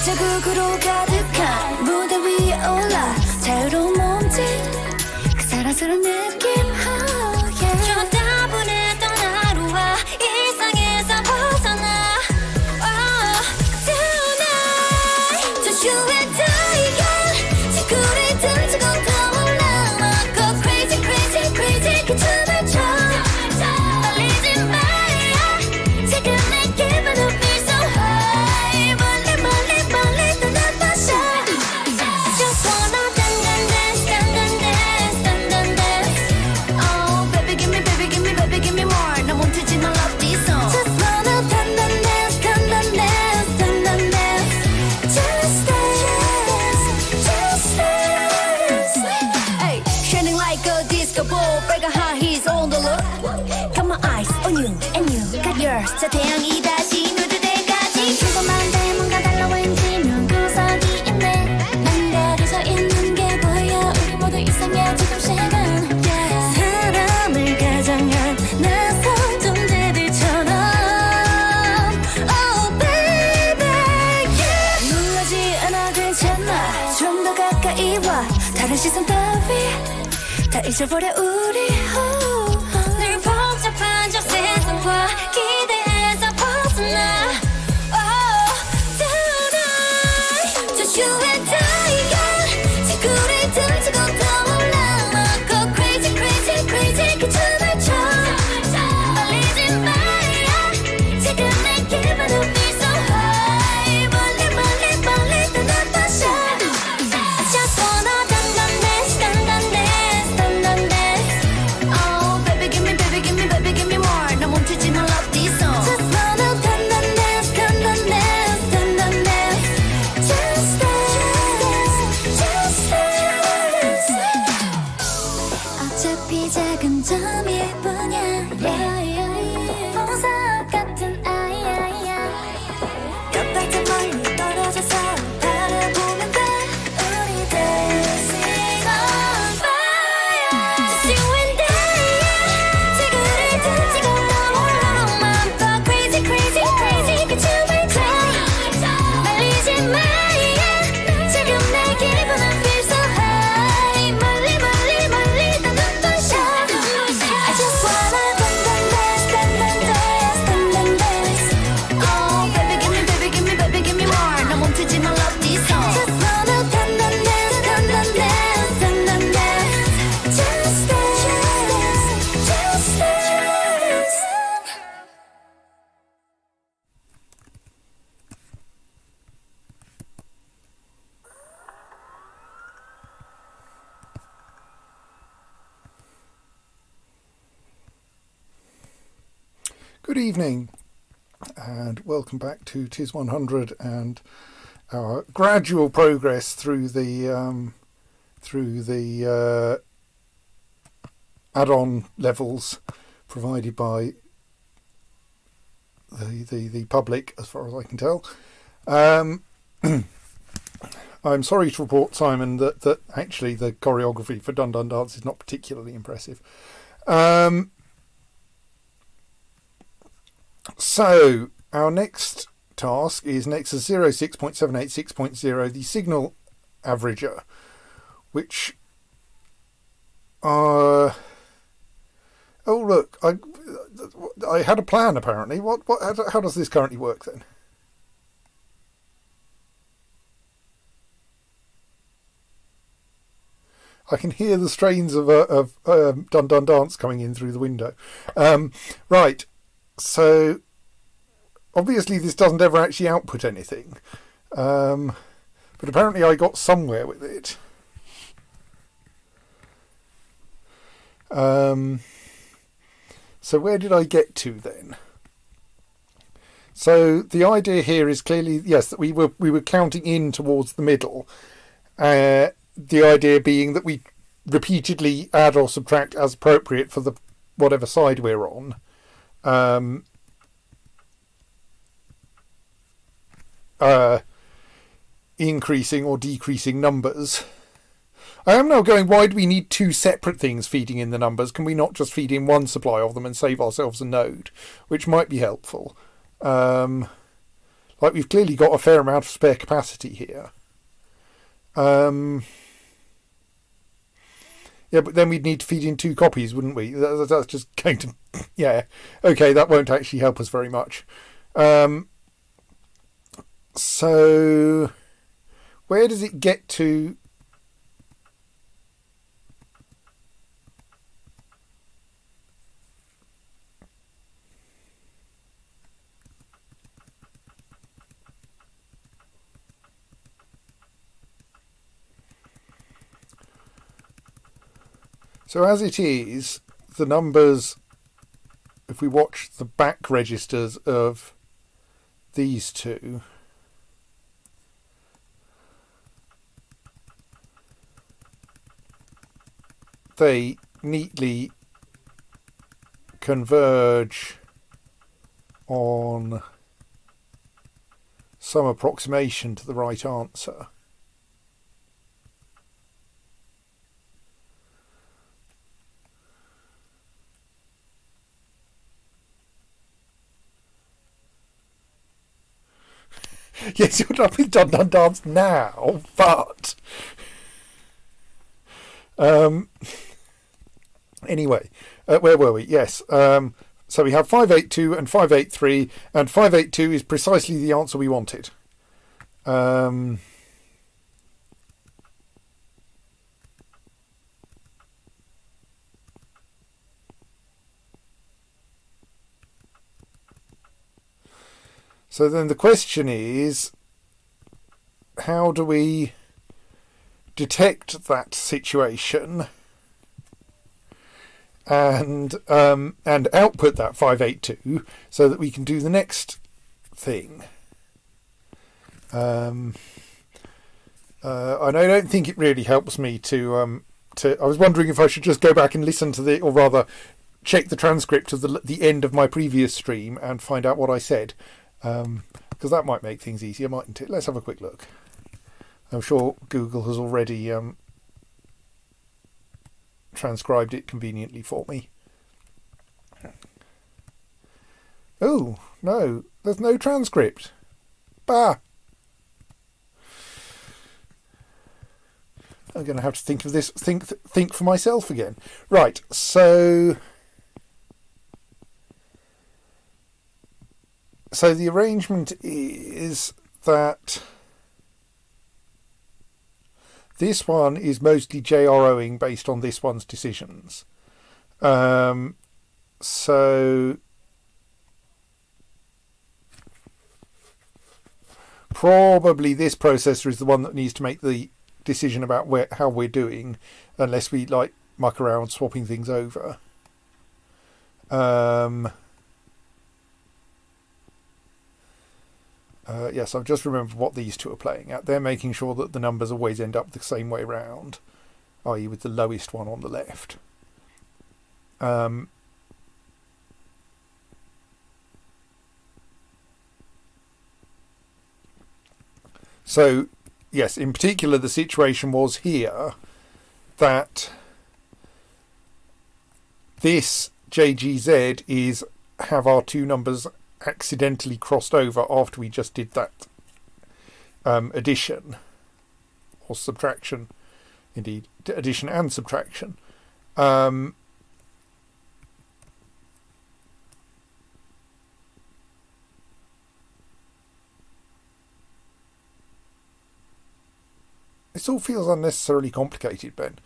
발자국으로 가득한 무대 위에 올라 자유로운 몸짓 그 사랑스러운 느낌 oh yeah. 좀 따분했던 하루와 일상에서 벗어나 oh tonight just you and I yeah. 지구를 던지고 떠올라 막 crazy crazy crazy 그 춤을 춰 떨리지 마 yeah. 지금 내 기분은 feel so high 멀리 멀리 멀리 떠나봐서 just wanna dance dance dance dance dance dance oh baby give me baby give me baby give me more 나 멈추지 마 love this song just wanna dance dance dance dance dance dance just dance just dance hey shining like a disco ball 빨간 high heels on the look got my eyes on you and you got yours 저 태양이 다시 누들 때까지 궁금한데 뭔가 달라 왠지 묘한 구석이 있네 난 가려져 있는 게 보여 우리 모두 이상해 지금 시간 사람을 가장한 낯선 존재들처럼 oh baby yeah. 놀라지 않아 괜찮아 좀 더 가까이 와 다른 시선 따위 다 잊어버려 우리 늘 복잡한 저 세상과 기대에서 벗어나 oh tonight just you and I yeah. 지구를 던지고 떠올라 막 go crazy crazy crazy 그 춤을 춰 떨리지 마 yeah. 지금 내 기분은 feel so high 멀리 멀리 멀리 떠나봐서 I just wanna dance dance dance dance dance oh baby give me baby give me baby give me more 나 멈추지 마 love this song just wanna dance dance dance dance dance dance just dance just dance 어차피 작은 점일 뿐이야 보석 같은 아이야 몇 발짝 멀리 떨어져서 바라보면 돼 우리 dancing on fire just you and I 지구를 던지고 떠올라 맘껏 crazy crazy crazy 그 춤을 춰 말리지 마 yeah. 지금 내 기분은 feel so high 멀리 멀리 멀리 떠나봐서 I just wanna dance dance dance dance oh baby give me baby give me more 나 멈추지 마 love this song just wanna dance dance dance dance dance dance just dance just dance Good evening and welcome back to TIS-100 and our gradual progress through the add-on levels provided by the public, as far as I can tell. I'm sorry to report, Simon, that actually the choreography for Dun Dun Dance is not particularly impressive. So our next task is Nexus 06.786.0, the signal averager, which oh look, I had a plan apparently. How does this currently work then? I can hear the strains of Dun Dun Dance coming in through the window. Right. So obviously this doesn't ever actually output anything, but apparently I got somewhere with it. So where did I get to then? So the idea here is clearly, yes, that we were counting in towards the middle. The idea being that we repeatedly add or subtract as appropriate for the whatever side we're on. Increasing or decreasing numbers. I am now going, why do we need two separate things feeding in the numbers? Can we not just feed in one supply of them and save ourselves a node? Which might be helpful. Like we've clearly got a fair amount of spare capacity here. Yeah, but then we'd need to feed in two copies, wouldn't we? That's just going to... Yeah. Okay, that won't actually help us very much. So... Where does it get to... So as it is, the numbers, if we watch the back registers of these two, they neatly converge on some approximation to the right answer. Yes, you're not being done dance now, but anyway, where were we? Yes, so we have 582 and 583, and 582 is precisely the answer we wanted. So then the question is, how do we detect that situation and output that 582 so that we can do the next thing? And I don't think it really helps me to I was wondering if I should just go back and listen to or rather check the transcript of the end of my previous stream and find out what I said. Because that might make things easier, mightn't it? Let's have a quick look. I'm sure Google has already transcribed it conveniently for me. Oh, no, there's no transcript. Bah! I'm going to have to think of this, think for myself again. Right, so the arrangement is that this one is mostly JROing based on this one's decisions. So probably this processor is the one that needs to make the decision about how we're doing, unless we like muck around swapping things over. Yes, I've just remembered what these two are playing at. They're making sure that the numbers always end up the same way round, i.e. with the lowest one on the left. So, yes, in particular the situation was here that this JGZ is have our two numbers accidentally crossed over after we just did that addition or subtraction, indeed addition and subtraction. This all feels unnecessarily complicated, Ben.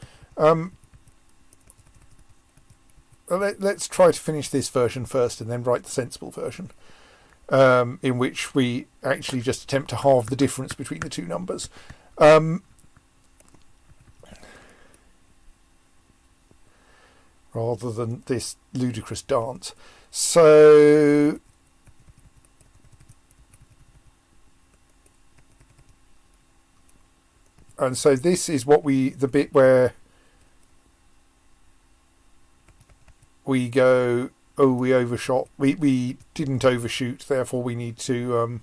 Let's try to finish this version first and then write the sensible version, in which we actually just attempt to halve the difference between the two numbers. Right, rather than this ludicrous dance. So and so this is what the bit where we go, oh, we overshot, we didn't overshoot, therefore we need to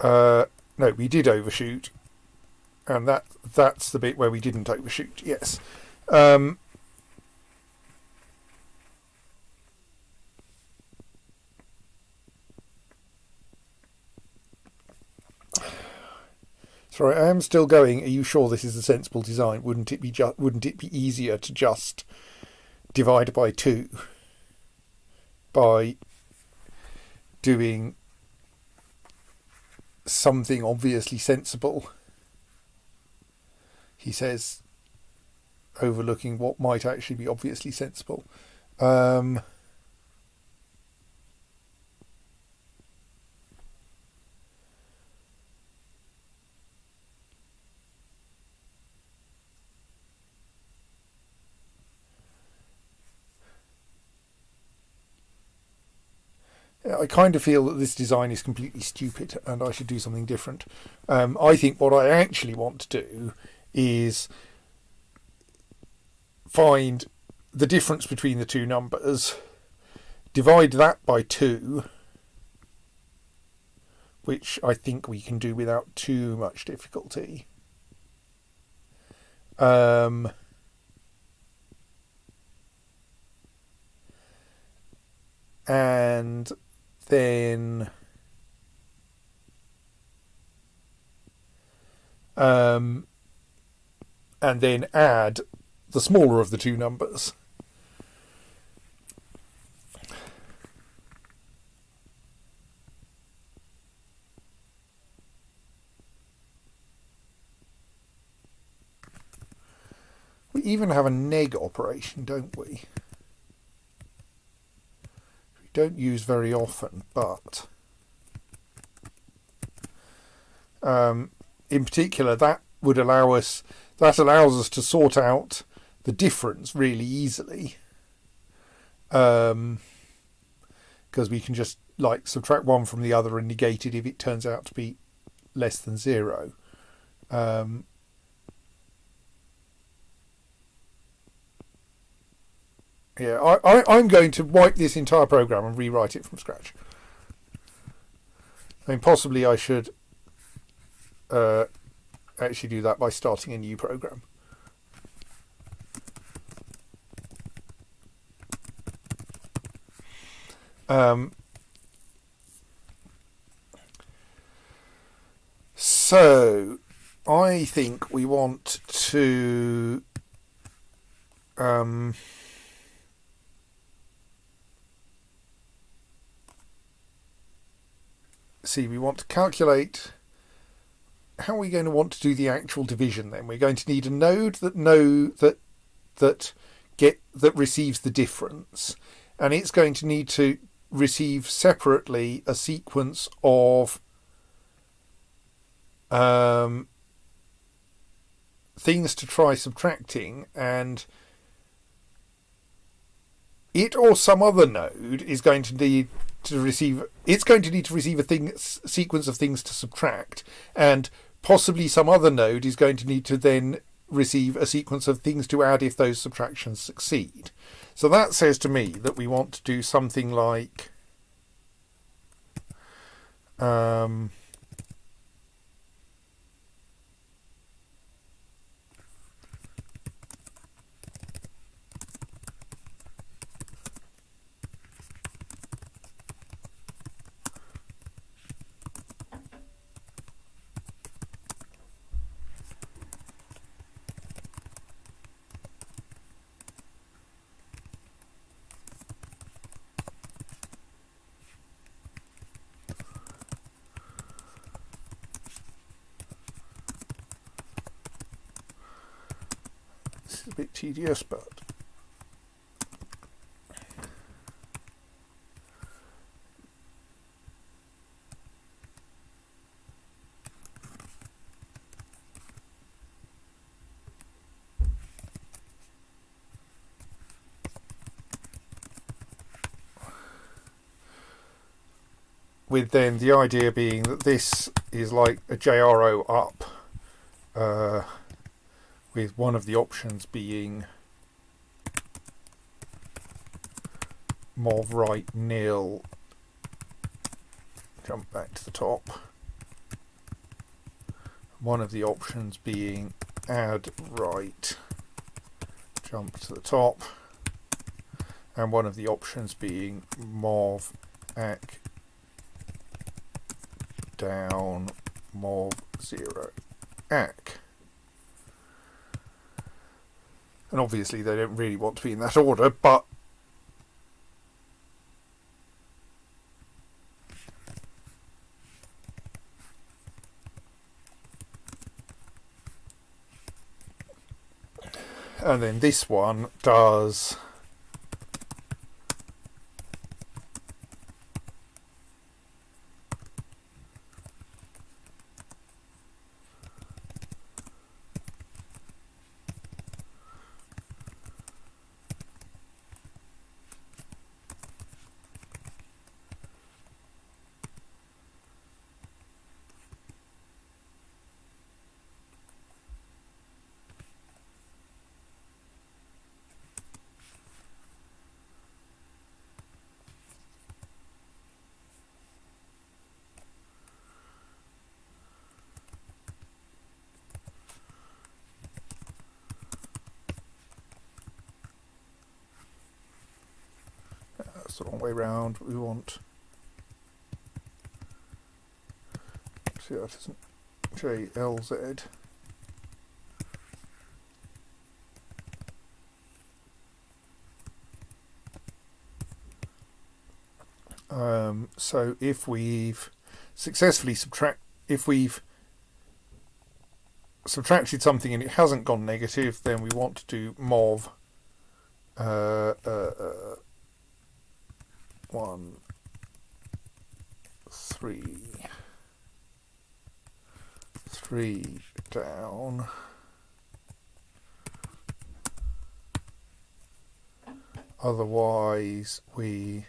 no, we did overshoot, and that's the bit where we didn't overshoot. Yes. Sorry, I am still going. Are you sure this is a sensible design? Wouldn't it be easier to just divide by 2 by doing something obviously sensible? He says, overlooking what might actually be obviously sensible. I kind of feel that this design is completely stupid and I should do something different. I think what I actually want to do is find the difference between the two numbers, divide that by 2, which I think we can do without too much difficulty. And then add the smaller of the two numbers. We even have a neg operation, don't we? We don't use very often, but in particular that allows us to sort out the difference really easily, because we can just subtract one from the other and negate it if it turns out to be less than 0. Yeah, I'm going to wipe this entire program and rewrite it from scratch. I mean, possibly I should actually do that by starting a new program. So I think we want to we want to calculate how are we going to want to do the actual division. Then we're going to need a node that receives the difference, and it's going to need to receive separately a sequence of things to try subtracting, and it or some other node is going to need to receive a sequence of things to subtract, and possibly some other node is going to need to then receive a sequence of things to add if those subtractions succeed. So that says to me that we want to do something like this is a bit tedious, but with then the idea being that this is like a JRO up, with one of the options being mov right nil, jump back to the top, one of the options being add right, jump to the top, and one of the options being mov ac down mov 0 ac. And obviously they don't really want to be in that order, but and then this one does that's the wrong way round. We want, see that isn't JLZ. So if we've successfully subtracted something and it hasn't gone negative, then we want to do mov 1 3 down, otherwise we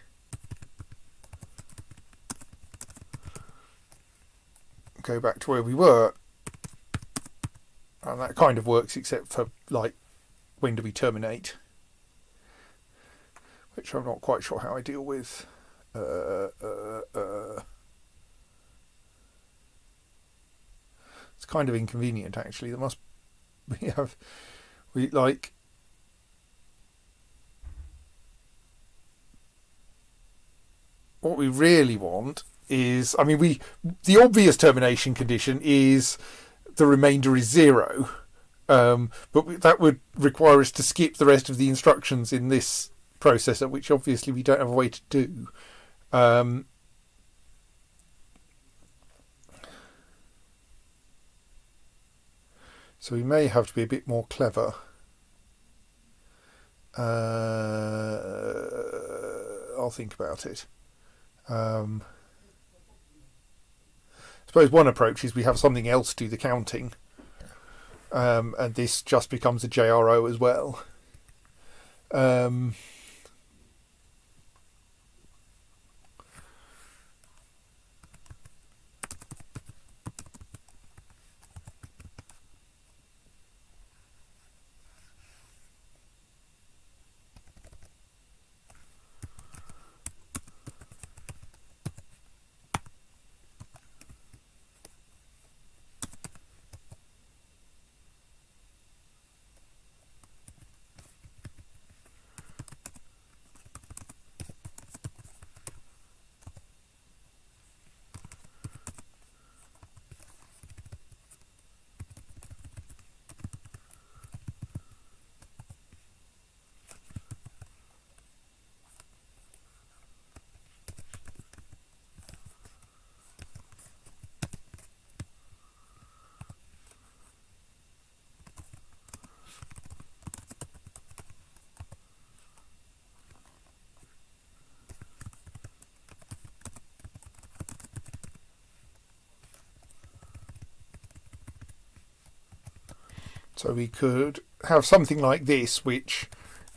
go back to where we were, and that kind of works except for like when do we terminate, which I'm not quite sure how I deal with. It's kind of inconvenient actually. There must we like what we really want is, I mean, the obvious termination condition is the remainder is 0, but that would require us to skip the rest of the instructions in this processor, which obviously we don't have a way to do. So we may have to be a bit more clever. I'll think about it. I suppose one approach is we have something else do the counting, and this just becomes a JRO as well. So we could have something like this, which,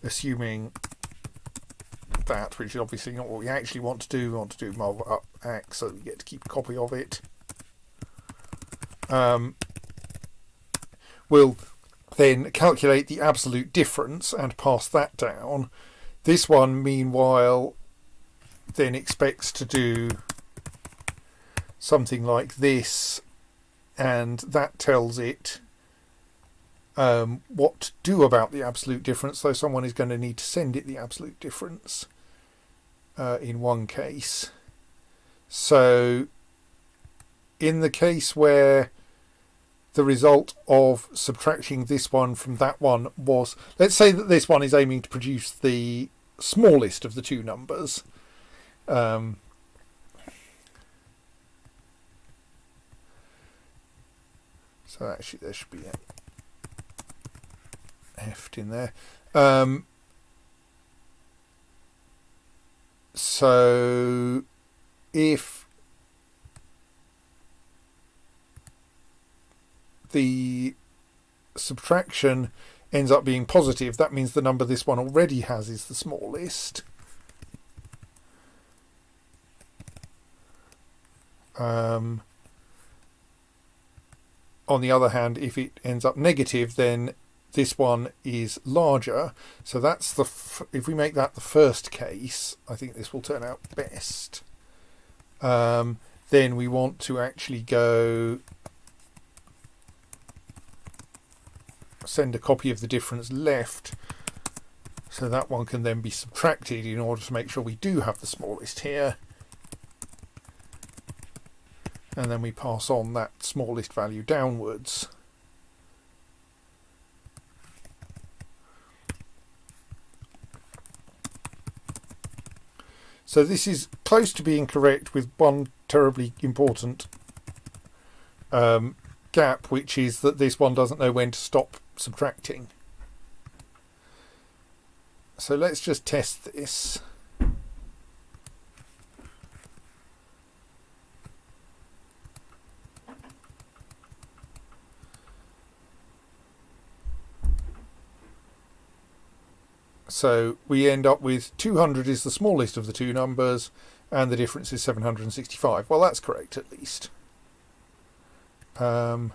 assuming that, which is obviously not what we actually want to do, we want to do mov up X, so we get to keep a copy of it. We'll then calculate the absolute difference and pass that down. This one, meanwhile, then expects to do something like this, and that tells it what to do about the absolute difference, though someone is going to need to send it the absolute difference in one case. So in the case where the result of subtracting this one from that one was, let's say that this one is aiming to produce the smallest of the two numbers. So actually there should be a heft in there. So if the subtraction ends up being positive, that means the number this one already has is the smallest. On the other hand, if it ends up negative, then this one is larger. So that's the if we make that the first case, I think this will turn out best. Then we want to actually go send a copy of the difference left, so that one can then be subtracted in order to make sure we do have the smallest here. And then we pass on that smallest value downwards. So this is close to being correct, with one terribly important gap, which is that this one doesn't know when to stop subtracting. So let's just test this. So we end up with 200 is the smallest of the two numbers, and the difference is 765. Well, that's correct, at least. Now,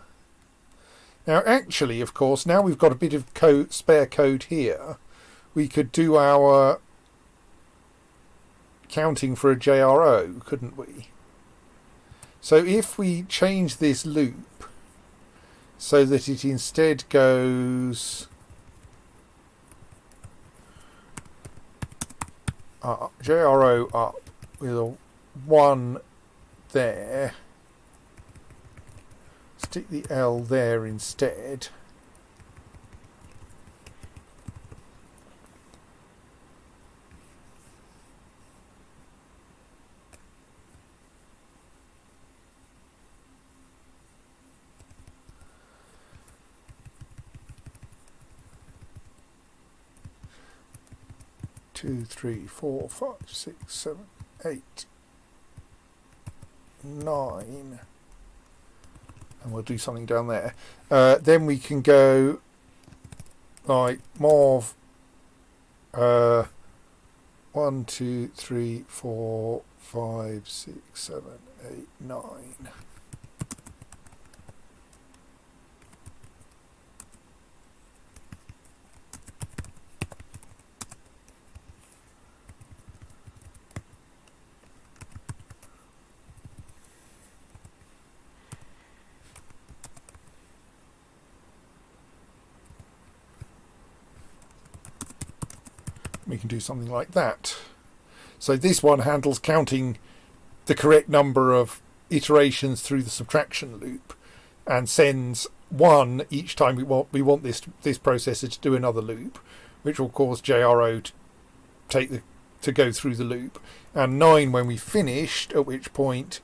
actually, of course, now we've got a bit of spare code here, we could do our counting for a JRO, couldn't we? So if we change this loop so that it instead goes JRO up with a 1 there, stick the L there instead, two, 3, 4, 5, 6, 7, 8, 9, and we'll do something down there. Then we can go like mov 1, 2, 3, 4, 5, 6, 7, 8, 9. We can do something like that. So this one handles counting the correct number of iterations through the subtraction loop, and sends 1 each time we want this processor to do another loop, which will cause JRO to go through the loop, and 9 when we finished, at which point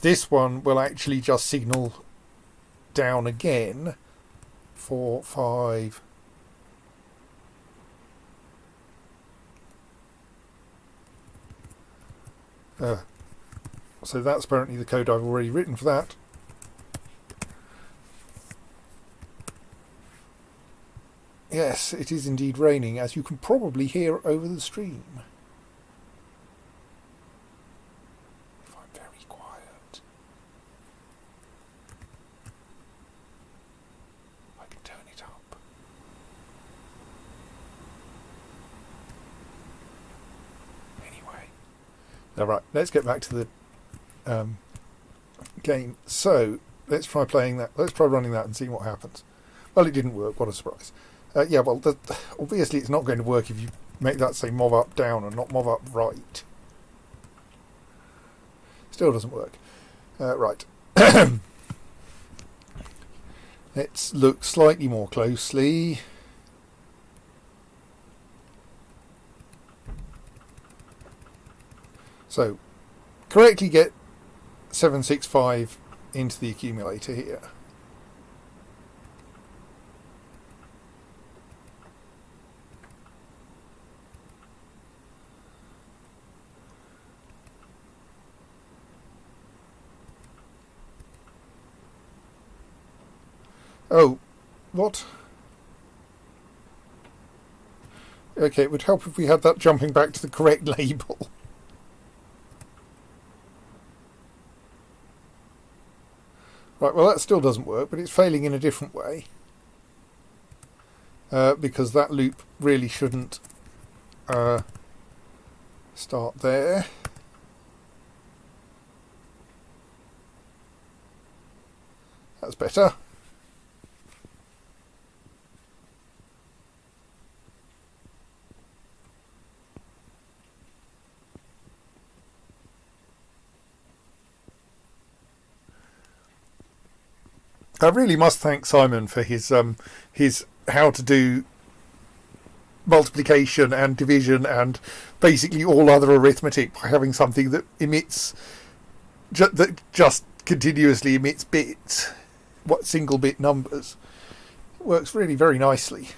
this one will actually just signal down again. 4, 5. So that's apparently the code I've already written for that. Yes, it is indeed raining, as you can probably hear over the stream. If I'm very All right, let's get back to the game. So let's try playing that. Let's try running that and seeing what happens. Well, it didn't work. What a surprise. Yeah, well, obviously it's not going to work if you make that say mov up down and not mov up right. Still doesn't work. Right. Let's look slightly more closely. So, correctly get 765 into the accumulator here. Oh, what? Okay, it would help if we had that jumping back to the correct label. Right, well that still doesn't work, but it's failing in a different way. Because that loop really shouldn't start there. That's better. I really must thank Simon for his how to do multiplication and division and basically all other arithmetic by having something that emits that just continuously emits bits, single bit numbers. It works really very nicely.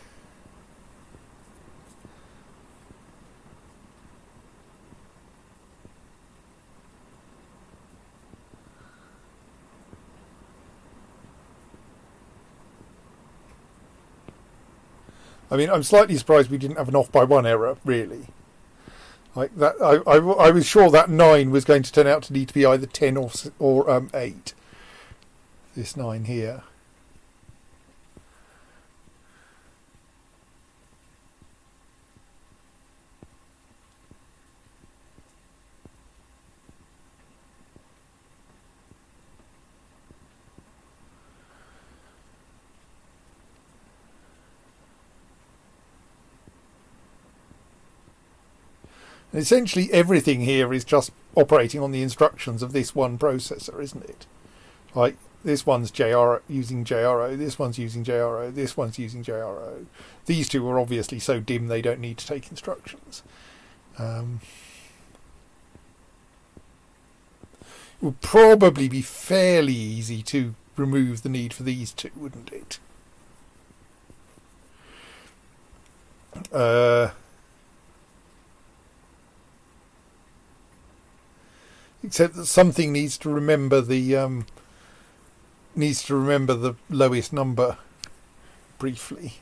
I mean, I'm slightly surprised we didn't have an off by one error, really. Like that, I was sure that 9 was going to turn out to need to be either 10 or 8. This 9 here. And essentially everything here is just operating on the instructions of this one processor, isn't it? Like this one's using JRO, this one's using JRO, this one's using JRO. These two are obviously so dim they don't need to take instructions. It would probably be fairly easy to remove the need for these two, wouldn't it? Except that something needs to remember the lowest number briefly.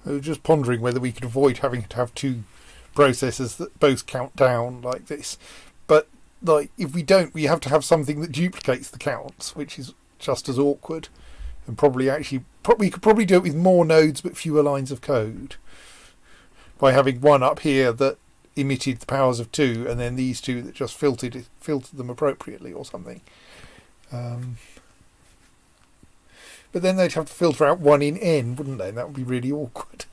I was just pondering whether we could avoid having to have two processors that both count down like this. But like, if we don't, we have to have something that duplicates the counts, which is just as awkward. And probably we could probably do it with more nodes but fewer lines of code. By having one up here that emitted the powers of 2, and then these two that just filtered them appropriately or something. But then they'd have to filter out 1 in n, wouldn't they? And that would be really awkward.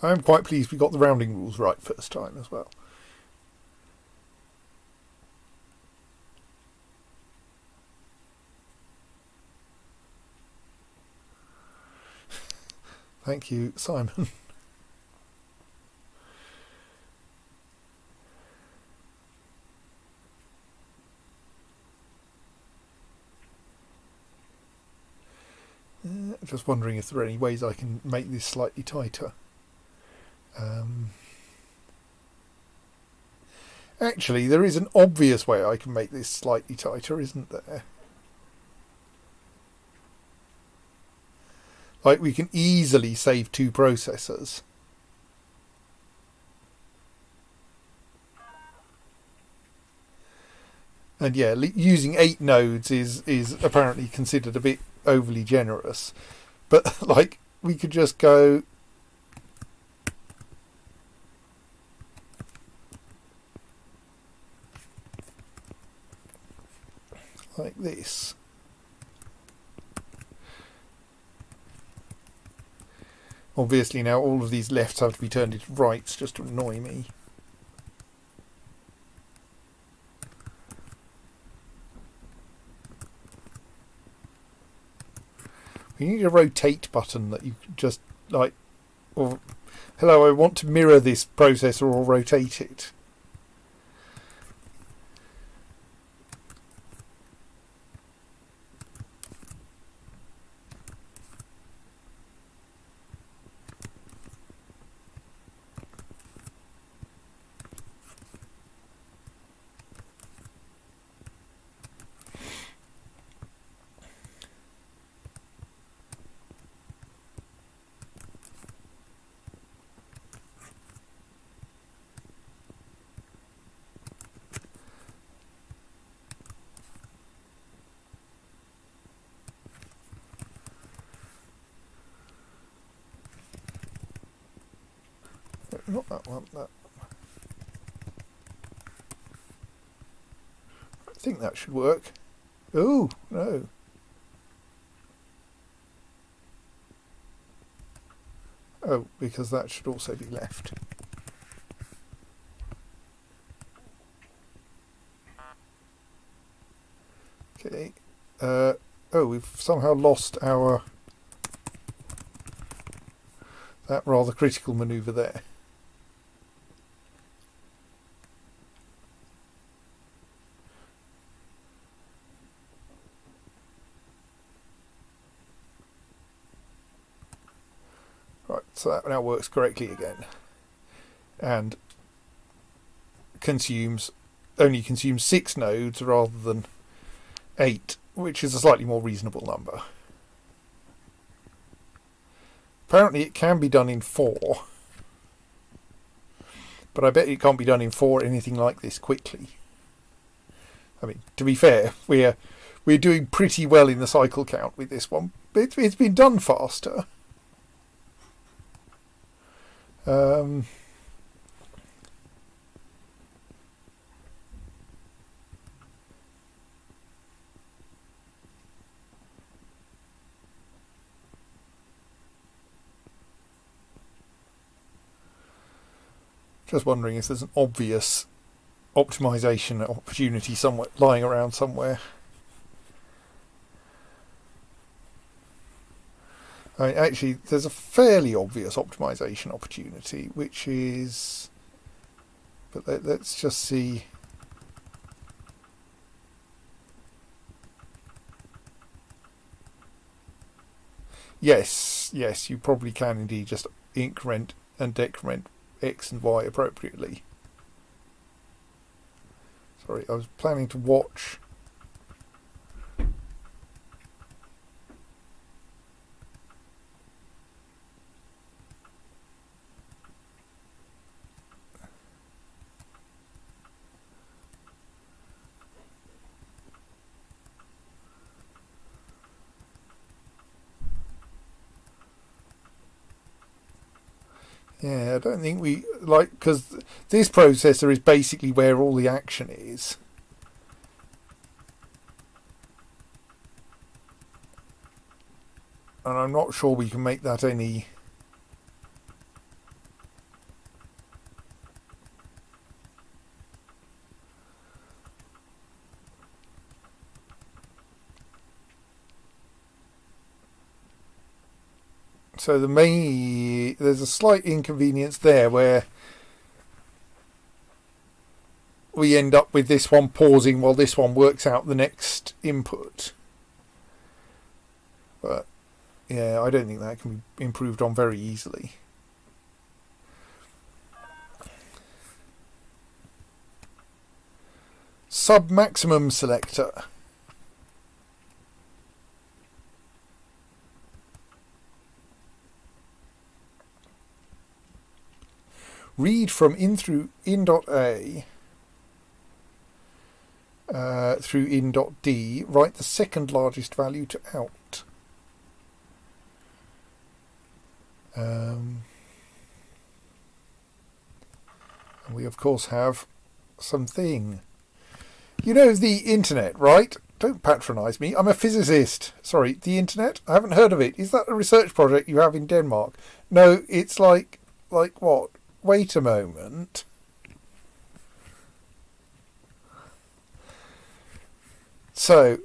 I am quite pleased we got the rounding rules right first time as well. Thank you, Simon. Just wondering if there are any ways I can make this slightly tighter. Actually, there is an obvious way I can make this slightly tighter, isn't there? Like, we can easily save 2 processors. And yeah, using 8 nodes is apparently considered a bit overly generous. But, like, we could just go... like this. Obviously now all of these lefts have to be turned into rights just to annoy me. You need a rotate button that you can just, like, or, hello, I want to mirror this processor or rotate it. Not that one, that. I think that should work. Oh, no. Oh, because that should also be left. Okay. Oh, we've somehow lost our... that rather critical manoeuvre there. Right, so that now works correctly again. And only consumes 6 nodes rather than 8, which is a slightly more reasonable number. Apparently it can be done in 4, but I bet it can't be done in 4 anything like this quickly. I mean, to be fair, we're doing pretty well in the cycle count with this one. It's been done faster. Just wondering if there's an obvious optimization opportunity somewhere lying around somewhere. I mean, actually, there's a fairly obvious optimization opportunity, which is... but let's just see... Yes, you probably can indeed just increment and decrement X and Y appropriately. Sorry, I was planning to watch... Yeah, I don't think we... like, because this processor is basically where all the action is. And I'm not sure we can make that any... So there's a slight inconvenience there where we end up with this one pausing while this one works out the next input. But Yeah, I don't think that can be improved on very easily. Sub-maximum selector. Read from in.A through in.D. Write the second largest value to out. And we of course have something. You know the internet, right? Don't patronise me. I'm a physicist. Sorry, the internet? I haven't heard of it. Is that a research project you have in Denmark? No, it's like what? Wait a moment. So,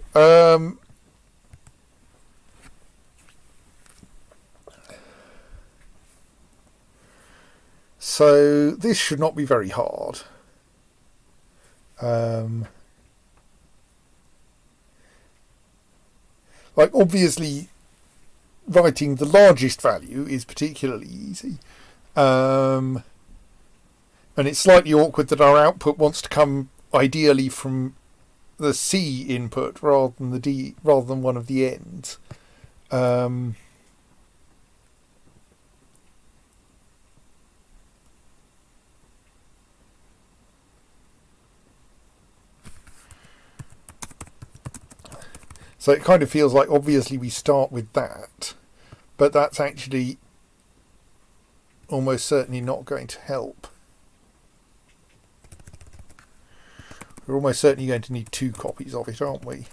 so this should not be very hard. Like, obviously, writing the largest value is particularly easy. And it's slightly awkward that our output wants to come ideally from the C input rather than the D, rather than one of the ends. So it kind of feels like obviously we start with that, but that's actually almost certainly not going to help. We're almost certainly going to need 2 copies of it, aren't we?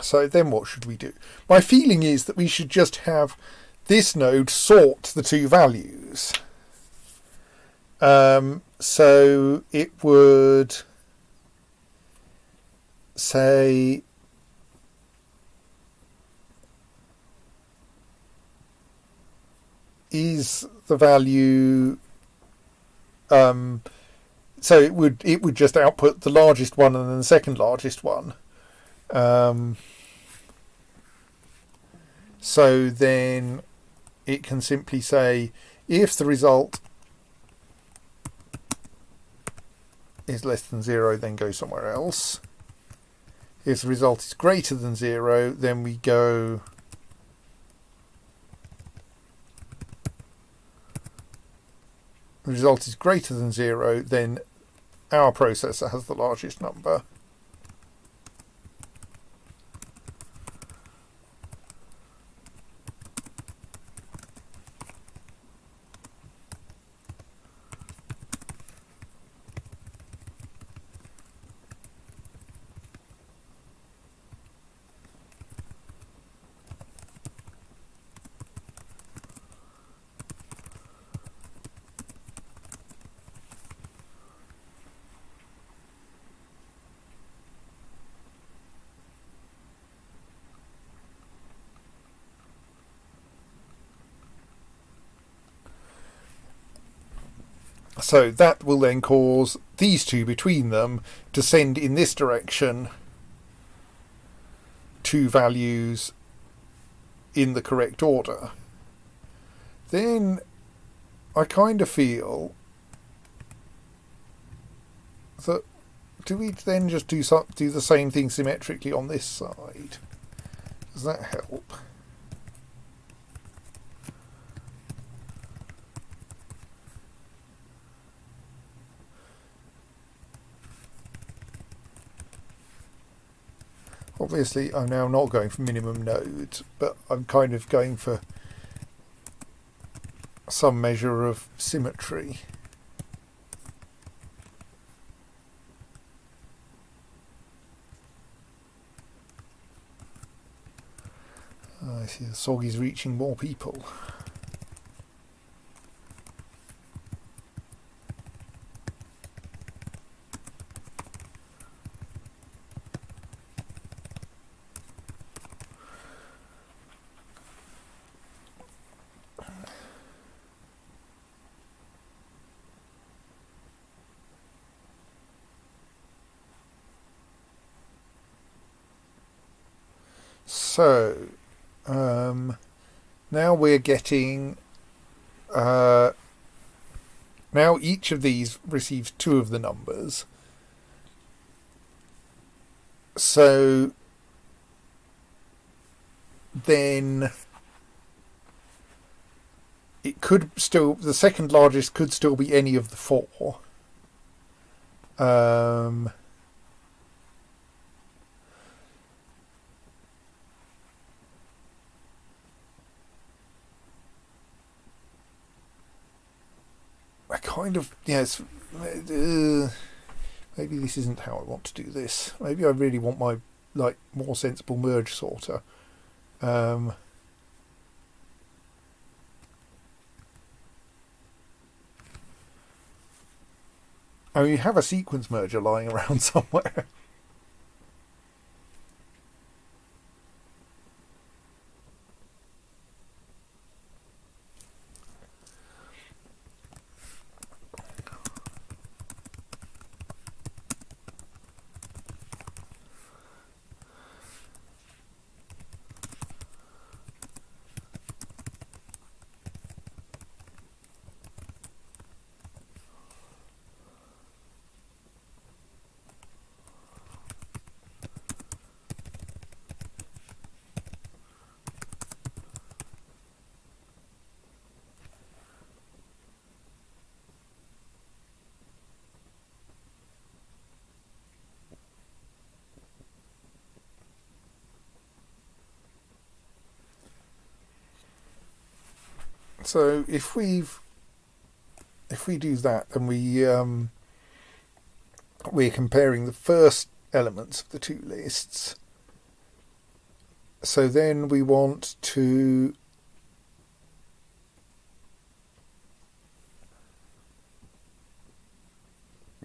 So then what should we do? My feeling is that we should just have this node sort the 2 values. So it would say is the value so it would just output the largest one and then the second largest one. So then it can simply say if the result is less than 0, then go somewhere else. If the result is greater than 0, then we go the result is greater than 0, then our processor has the largest number. So that will then cause these 2 between them to send in this direction 2 values in the correct order. Then I kind of feel that do we then just do the same thing symmetrically on this side? Does that help? Obviously, I'm now not going for minimum nodes, but I'm kind of going for some measure of symmetry. I see the Soggy's reaching more people. So, now we're getting... now each of these receives 2 of the numbers. So, then it could still... The second largest could still be any of the 4. I kind of, yes, maybe this isn't how I want to do this. Maybe I really want my, like, more sensible merge sorter. Oh, you have a sequence merger lying around somewhere. So if we do that, then we're comparing the first elements of the 2 lists. So then we want to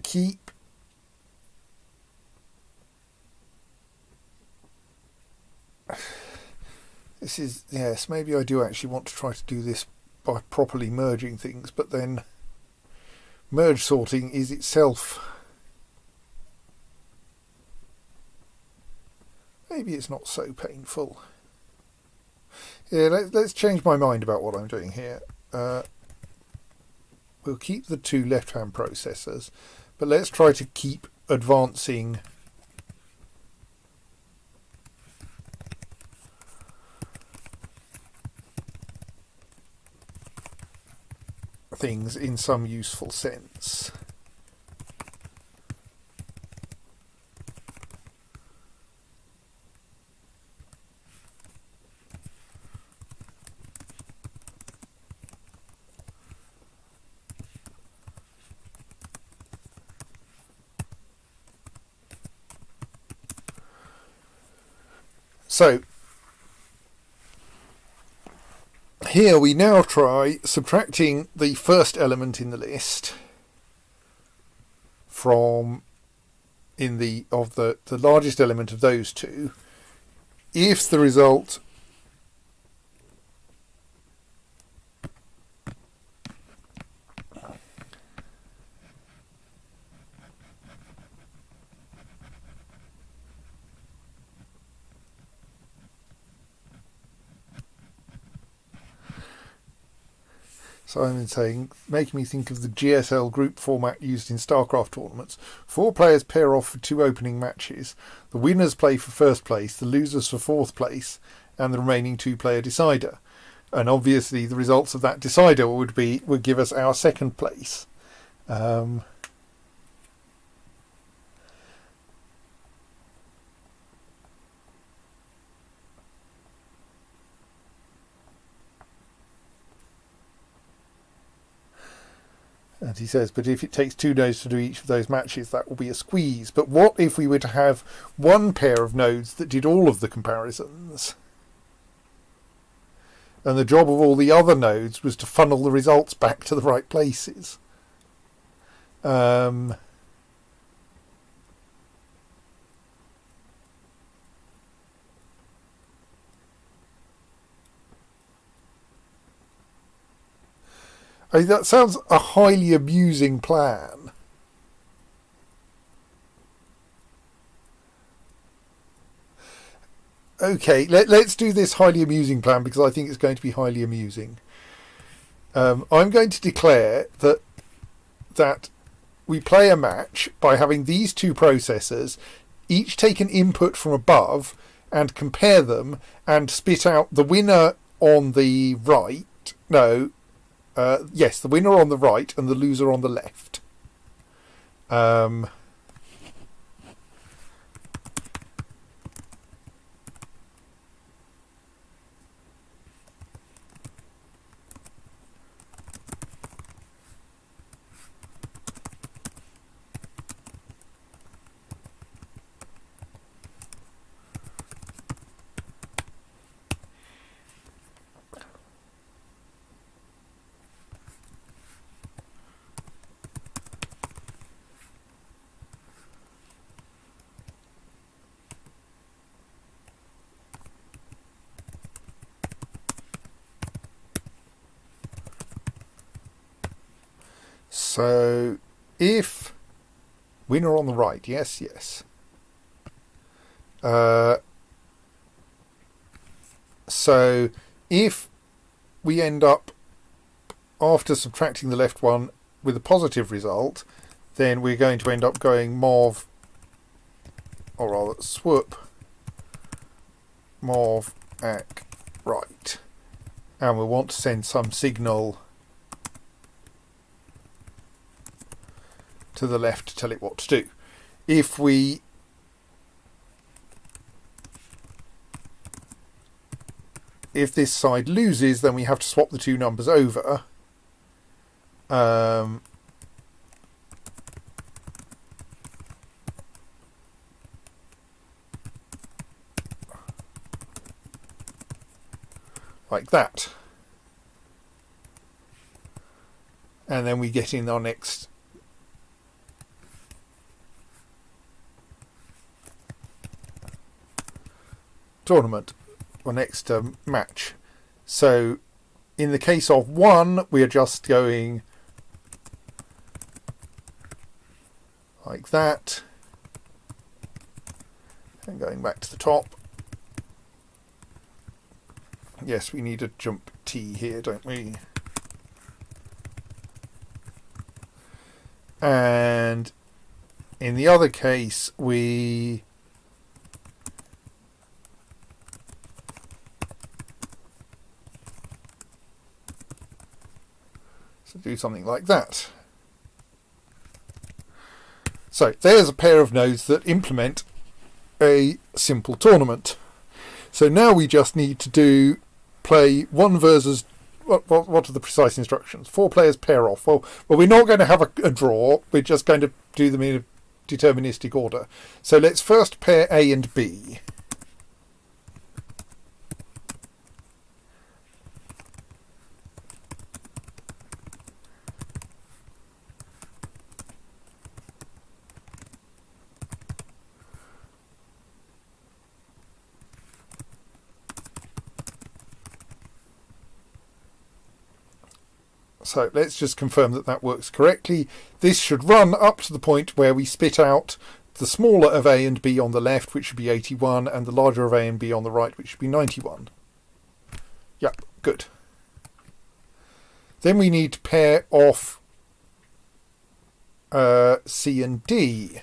keep this is, yes, maybe I do actually want to try to do this by properly merging things, but then merge sorting is itself, maybe it's not so painful. Yeah, let's change my mind about what I'm doing here. We'll keep the 2 left-hand processors, but let's try to keep advancing things in some useful sense. So here we now try subtracting the first element in the list from the largest element of those 2. If the result So I'm saying, making me think of the GSL group format used in StarCraft tournaments. 4 players pair off for 2 opening matches. The winners play for first place, the losers for 4th place, and the remaining 2-player decider. And obviously the results of that decider would give us our 2nd place. And he says, but if it takes 2 nodes to do each of those matches, that will be a squeeze. But what if we were to have one pair of nodes that did all of the comparisons? And the job of all the other nodes was to funnel the results back to the right places. I mean, that sounds a highly amusing plan. Okay, let's do this highly amusing plan because I think it's going to be highly amusing. I'm going to declare that we play a match by having these two processors each take an input from above and compare them and spit out the winner on the right. No. Yes, the winner on the right and the loser on the left. So, if winner on the right, yes. So, if we end up, after subtracting the left one, with a positive result, then we're going to end up going mov, or rather swoop, mov ac right. And we want to send some signal to the left to tell it what to do. If this side loses, then we have to swap the two numbers over. Like that. And then we get in our next tournament or next match. So in the case of one, we are just going like that and going back to the top. Yes, we need a jump T here, don't we? And in the other case, we do something like that. So there's a pair of nodes that implement a simple tournament. So now we just need to play one versus what are the precise instructions? 4 players pair off. Well, we're not going to have a draw. We're just going to do them in a deterministic order. So let's first pair A and B. So let's just confirm that that works correctly. This should run up to the point where we spit out the smaller of A and B on the left, which should be 81, and the larger of A and B on the right, which should be 91. Yep, good. Then we need to pair off C and D.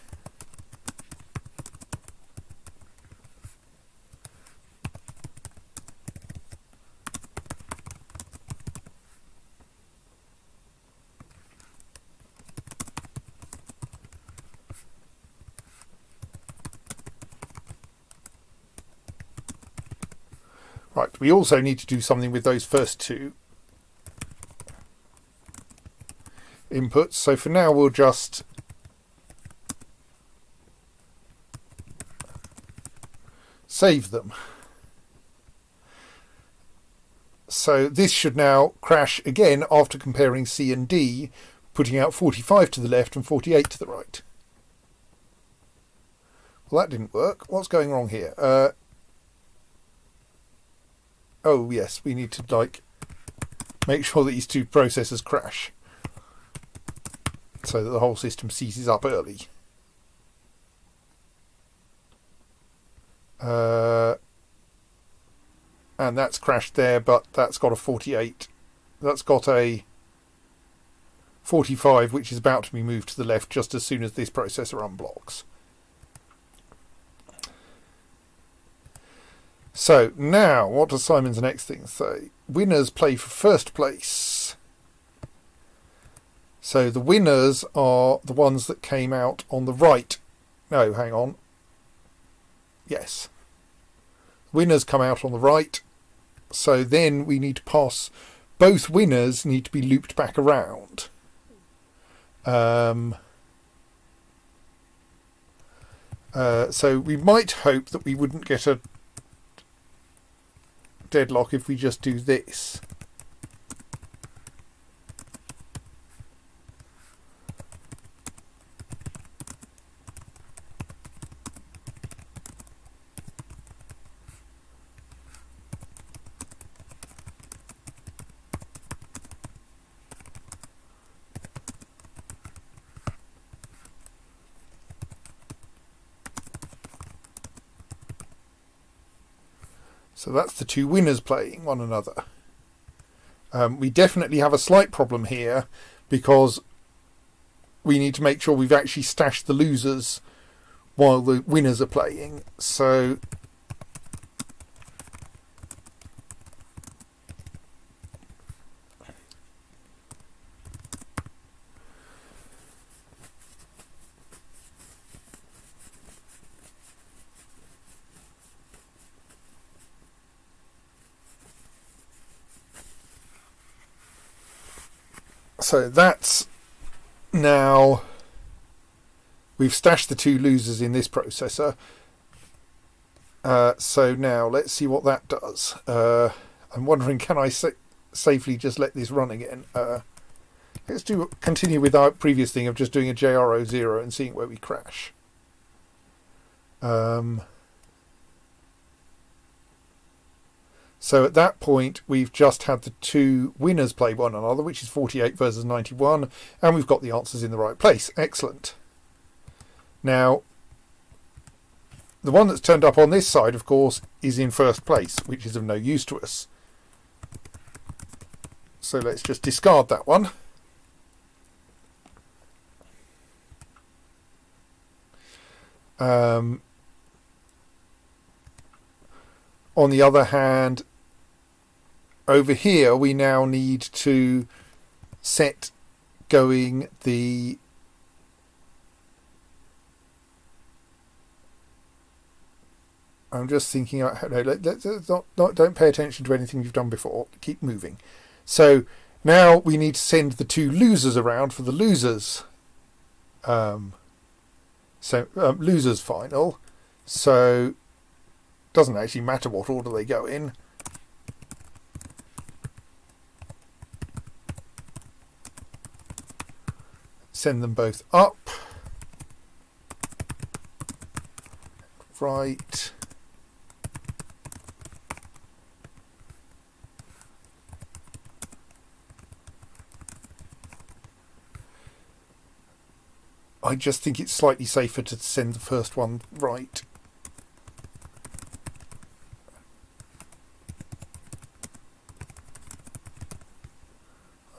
Right, we also need to do something with those first two. inputs. So for now we'll just save them. So this should now crash again after comparing C and D, putting out 45 to the left and 48 to the right. Well, that didn't work. What's going wrong here? Oh yes, we need to make sure that these two processors crash so that the whole system seizes up early. And that's crashed there, but that's got a 48. That's got a 45, which is about to be moved to the left just as soon as this processor unblocks. So now, what does Simon's next thing say? Winners play for first place. So the winners are the ones that came out on the right. No, hang on. Yes. Winners come out on the right. So then we need to pass. Both winners need to be looped back around. So we might hope that we wouldn't get a deadlock if we just do this. So that's the two winners playing one another. We definitely have a slight problem here because we need to make sure we've actually stashed the losers while the winners are playing. So that's now, we've stashed the two losers in this processor. So now let's see what that does. I'm wondering, can I safely just let this run again? Let's continue with our previous thing of just doing a JRO0 and seeing where we crash. So at that point, we've just had the two winners play one another, which is 48 versus 91, and we've got the answers in the right place. Excellent. Now, the one that's turned up on this side, of course, is in first place, which is of no use to us. So let's just discard that one. On the other hand, over here we now need to set going the I'm just thinking, no, let's don't pay attention to anything you've done before. Keep moving. So now we need to send the two losers around for the losers. Losers final. So doesn't actually matter what order they go in. Send them both up. Right. I just think it's slightly safer to send the first one right.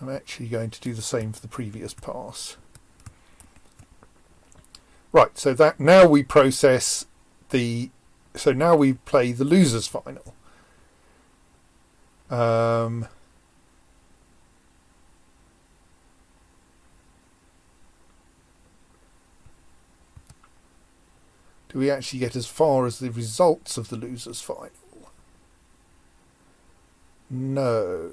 I'm actually going to do the same for the previous pass. Right, so that now we process the, so now we play the losers final. Do we actually get as far as the results of the losers final? No.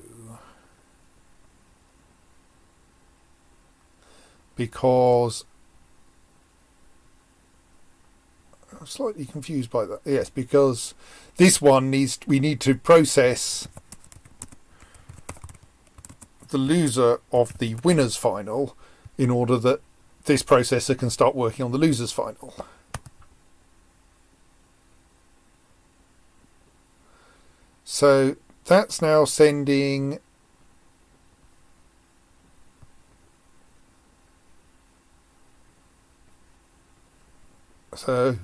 because I'm slightly confused by that. Yes, because this one we need to process the loser of the winner's final in order that this processor can start working on the loser's final. So that's now sending so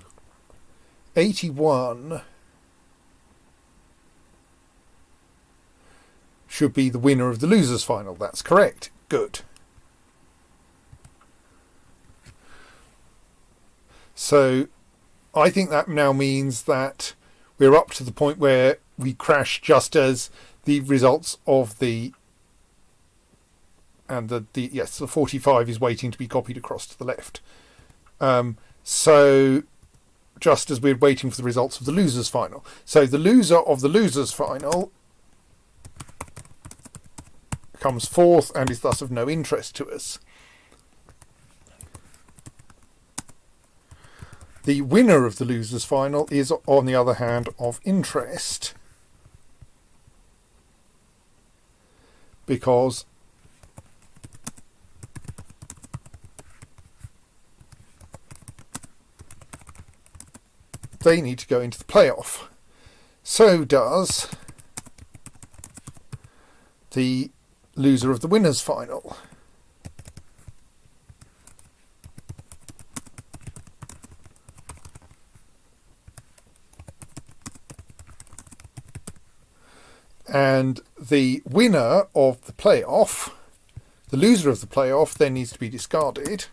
81 should be the winner of the loser's final. That's correct. Good. So I think that now means that we're up to the point where we crash just as the results of the 45 is waiting to be copied across to the left. So just as we're waiting for the results of the loser's final. So the loser of the loser's final comes fourth and is thus of no interest to us. The winner of the loser's final is, on the other hand, of interest because they need to go into the playoff. So does the loser of the winner's final. And the winner of the playoff, the loser of the playoff, then needs to be discarded.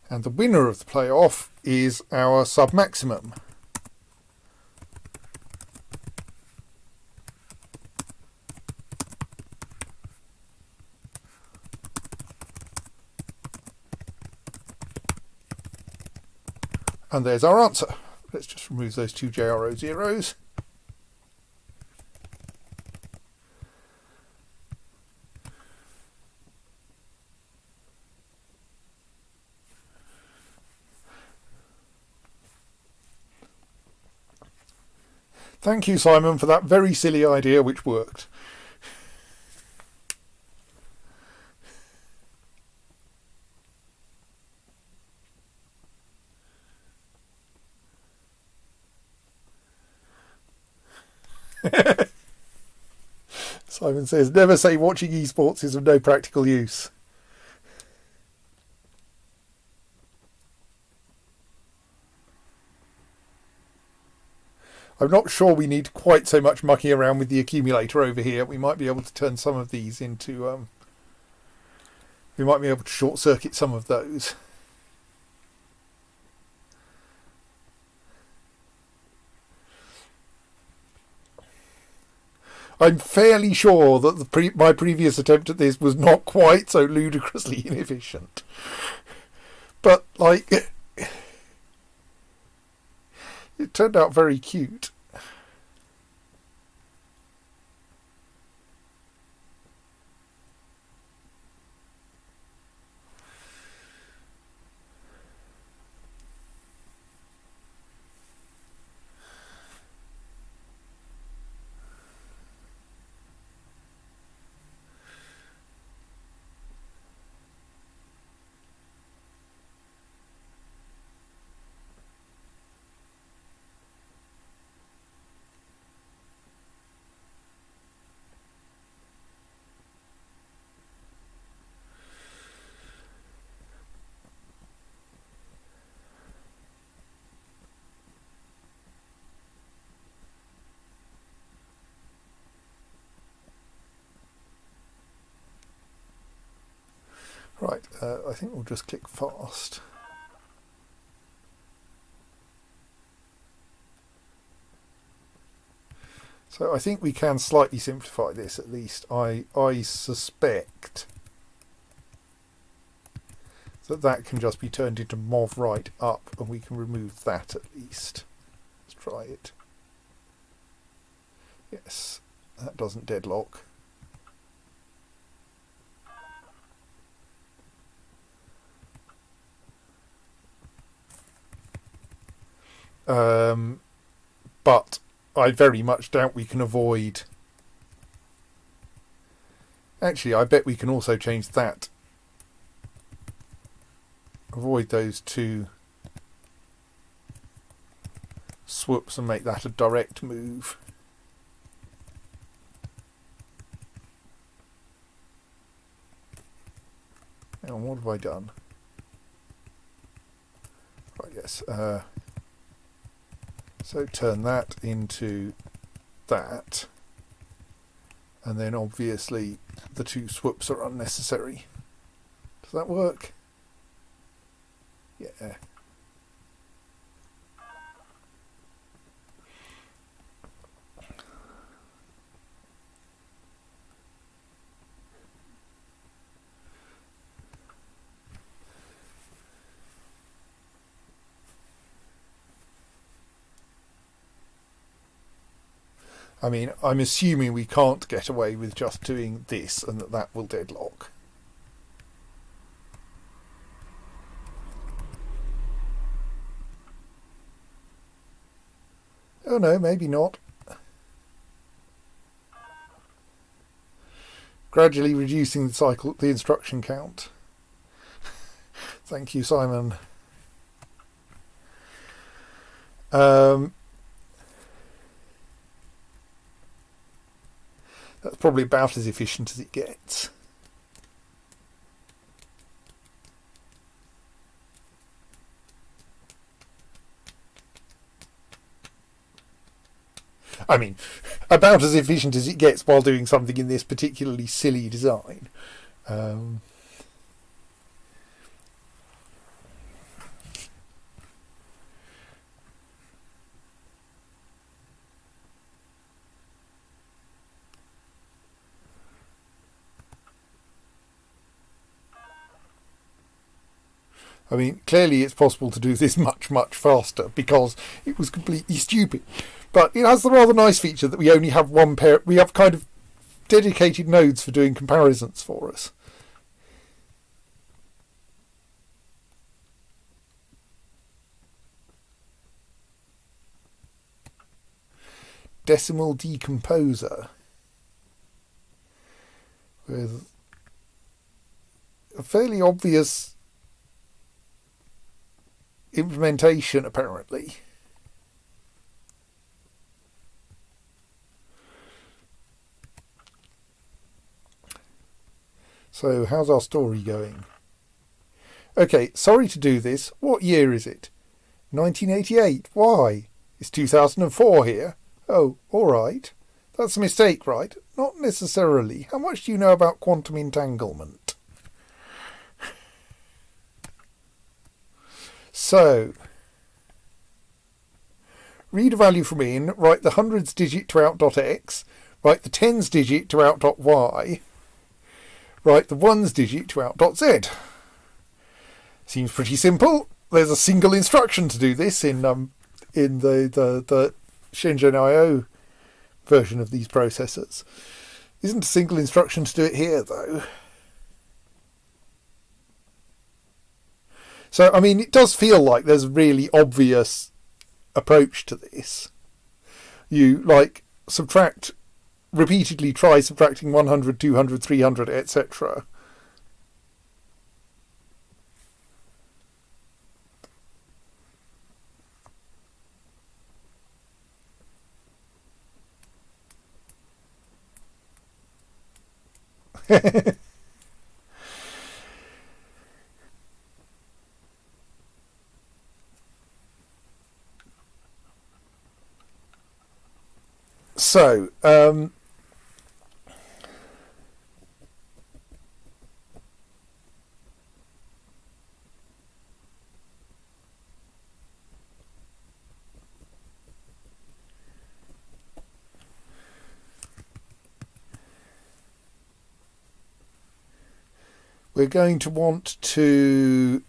And the winner of the playoff is our sub-maximum. And there's our answer. Let's just remove those two JRO zeros. Thank you, Simon, for that very silly idea which worked. Simon says, never say watching esports is of no practical use. I'm not sure we need quite so much mucking around with the accumulator over here. We might be able to turn some of these into... we might be able to short circuit some of those. I'm fairly sure that my previous attempt at this was not quite so ludicrously inefficient. But, like, it turned out very cute. Right, I think we'll just click fast. So I think we can slightly simplify this at least. I suspect that can just be turned into mov right up and we can remove that at least. Let's try it. Yes, that doesn't deadlock. but I very much doubt we can avoid. Actually, I bet we can also change that. Avoid those two swoops and make that a direct move. Now, what have I done? Right, yes. So turn that into that. And then obviously the two swoops are unnecessary. Does that work? Yeah. I mean, I'm assuming we can't get away with just doing this and that will deadlock. Oh no, maybe not. Gradually reducing the instruction count. Thank you, Simon. That's probably about as efficient as it gets. I mean, about as efficient as it gets while doing something in this particularly silly design. I mean, clearly it's possible to do this much, much faster because it was completely stupid. But it has the rather nice feature that we only have one pair. We have kind of dedicated nodes for doing comparisons for us. Decimal decomposer with a fairly obvious implementation, apparently. So, how's our story going? Okay, sorry to do this. What year is it? 1988. Why? It's 2004 here. Oh, all right. That's a mistake, right? Not necessarily. How much do you know about quantum entanglement? So, read a value from in, write the hundreds digit to out.x, write the tens digit to out.y, write the ones digit to out.z. Seems pretty simple. There's a single instruction to do this in the Shenzhen IO version of these processors. Isn't a single instruction to do it here, though. So, I mean, it does feel like there's a really obvious approach to this. You, like, repeatedly try subtracting 100, 200, 300, etc. So, we're going to want to.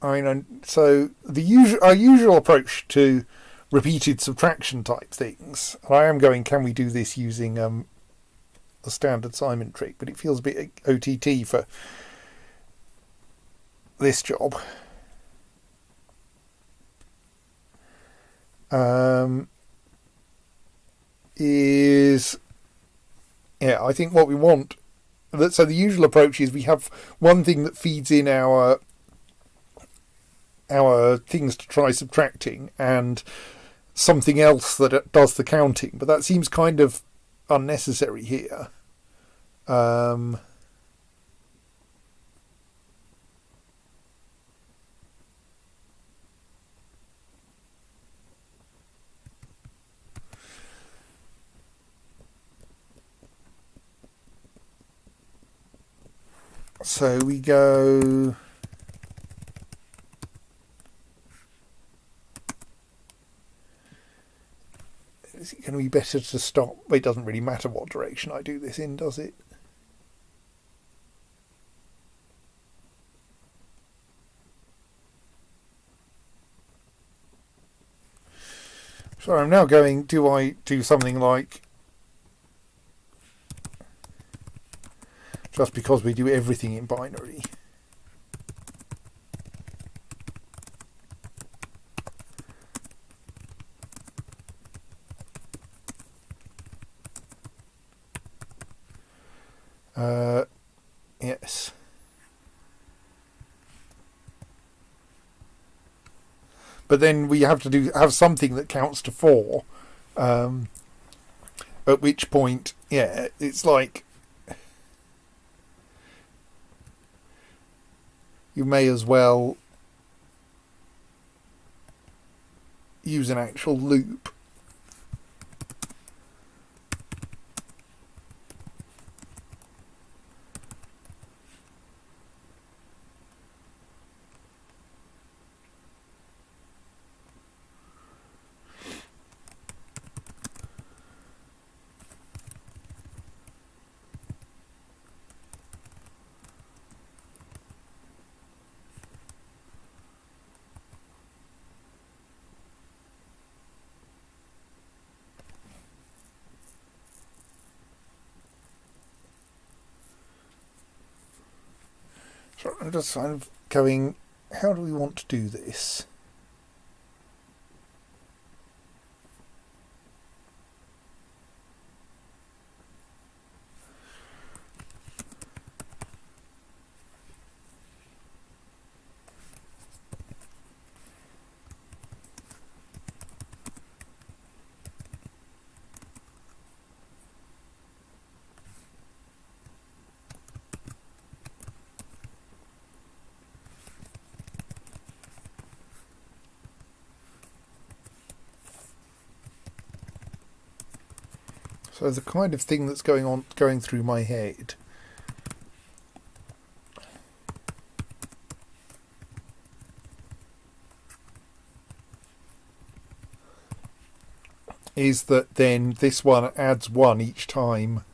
I mean, so our usual approach to repeated subtraction type things. I am going, can we do this using the standard Simon trick? But it feels a bit OTT for this job. is, yeah, I think what we want. So the usual approach is we have one thing that feeds in our things to try subtracting, and something else that does the counting. But that seems kind of unnecessary here. So we go. Is it going to be better to stop? It doesn't really matter what direction I do this in, does it? So I'm now going. Do I do something like? Just because we do everything in binary. Yes. But then we have to have something that counts to 4. At which point, yeah, it's like you may as well use an actual loop. So I'm just kind of going, how do we want to do this? So the kind of thing that's going through my head is that then this one adds 1 each time.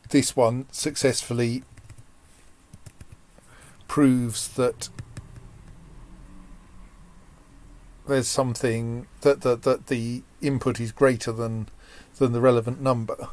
This one successfully proves that there's something that the input is greater than the relevant number.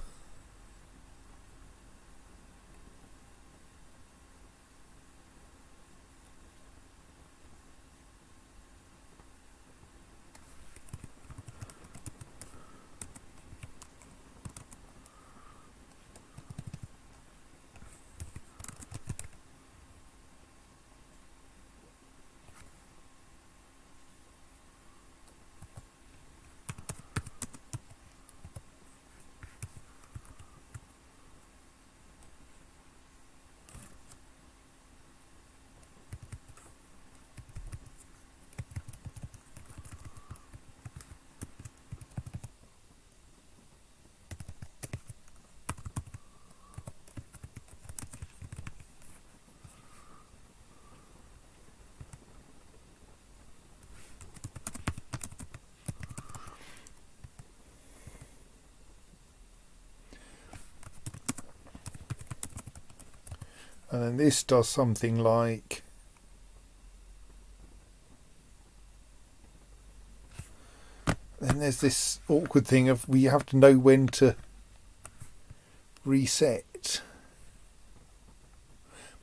And then this does something like then there's this awkward thing of we have to know when to reset.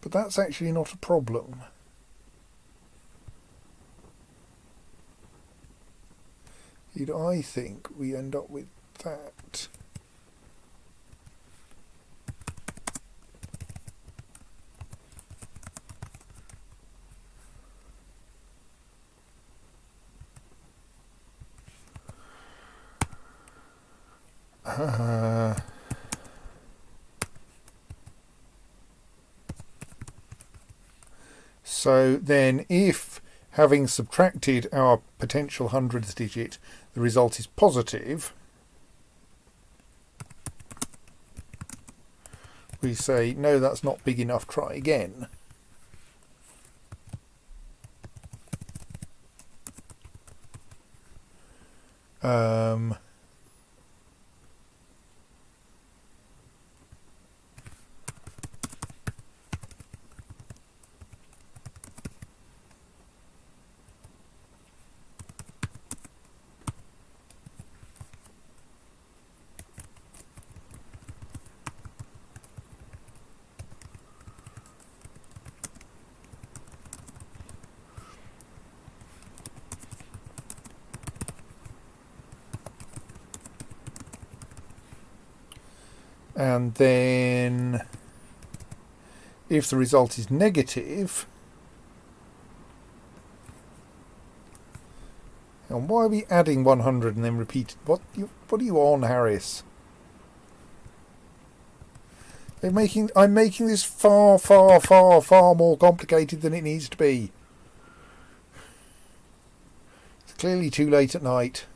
But that's actually not a problem. I think we end up with that. So then if, having subtracted our potential hundredths digit, the result is positive, we say, no, that's not big enough, try again. And then if the result is negative, and why are we adding 100 and then repeat? What are you on, Harris? I'm making this far more complicated than it needs to be. It's clearly too late at night.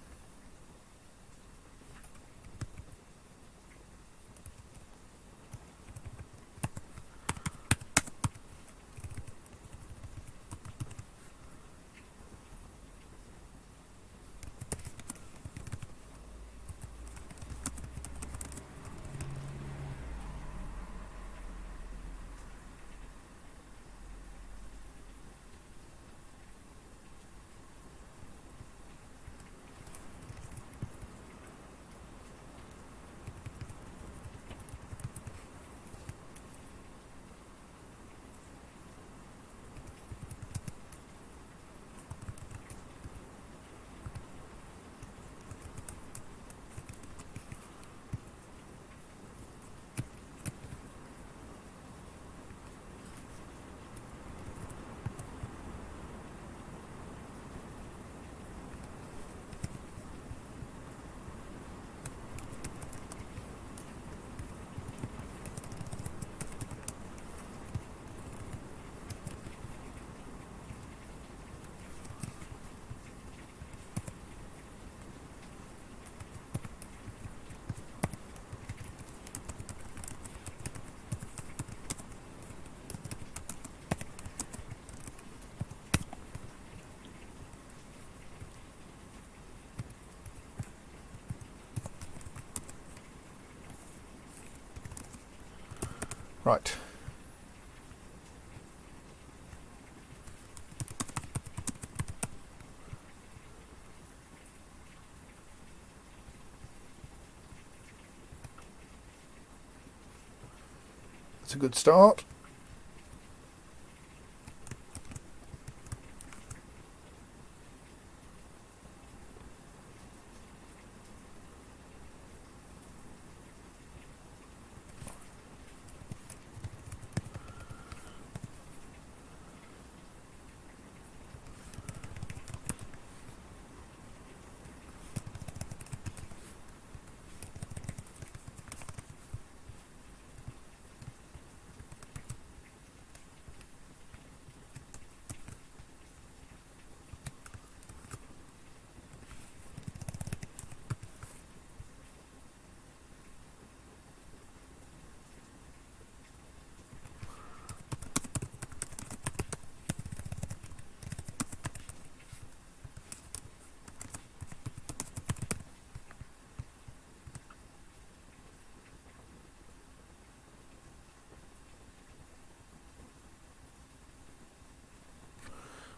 Right. That's a good start.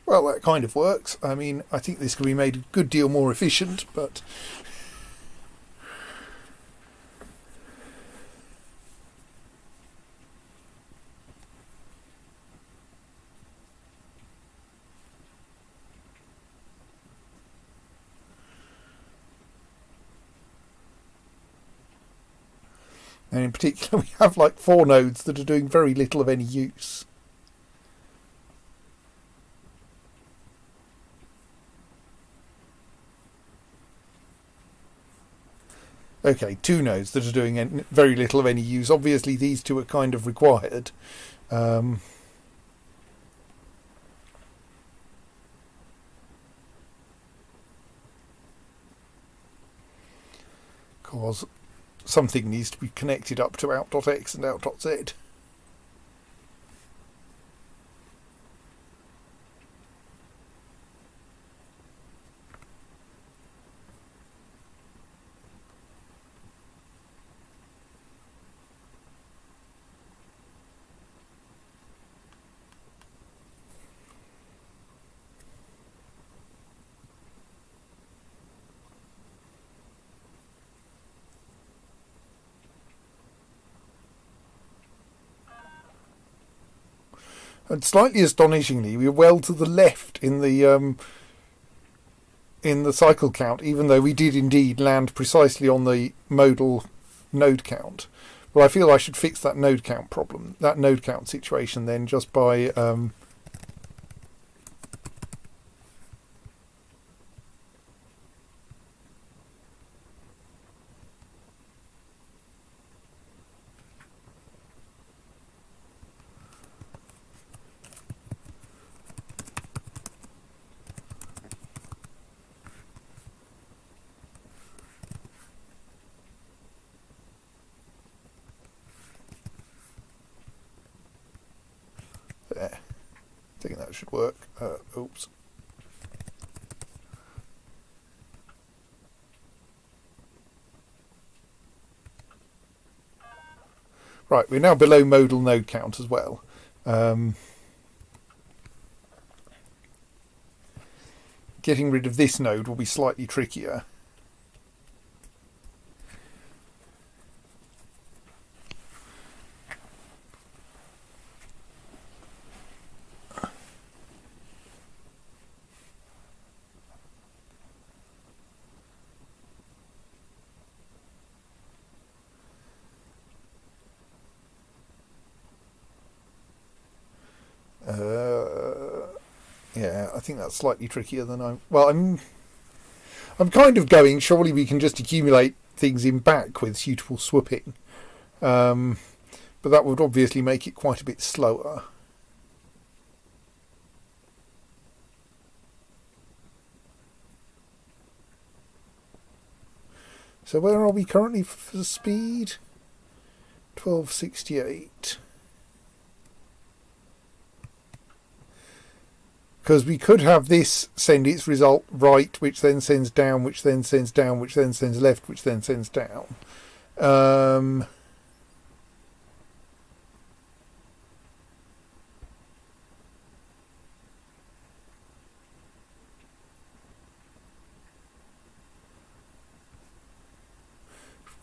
Well, that kind of works. I mean, I think this could be made a good deal more efficient, but And in particular, we have like 4 nodes that are doing very little of any use. Okay, 2 nodes that are doing very little of any use. Obviously, these 2 are kind of required. Because something needs to be connected up to out.x and out.z. And slightly astonishingly, we're well to the left in the cycle count, even though we did indeed land precisely on the modal node count. Well, I feel I should fix that node count problem, that node count situation, then just by there. I think that should work. Oops. Right, we're now below modal node count as well. Getting rid of this node will be slightly trickier. Yeah, I think that's slightly trickier than I'm kind of going, surely we can just accumulate things in back with suitable swooping. But that would obviously make it quite a bit slower. So where are we currently for speed? 1268. Because we could have this send its result right, which then sends down, which then sends down, which then sends left, which then sends down.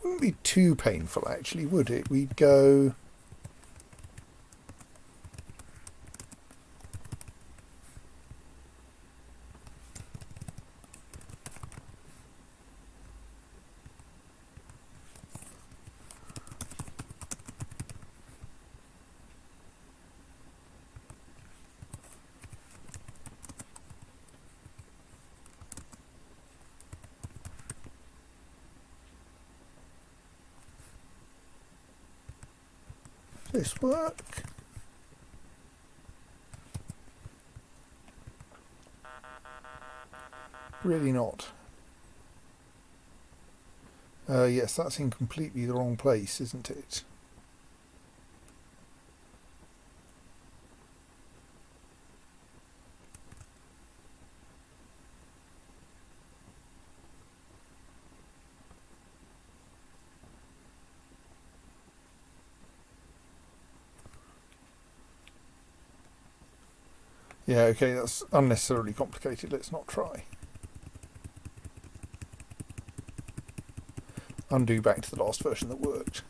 Wouldn't be too painful, actually, would it? We'd go... this work? Really not. Yes, that's in completely the wrong place, isn't it? Yeah, okay, that's unnecessarily complicated. Let's not try. Undo back to the last version that worked.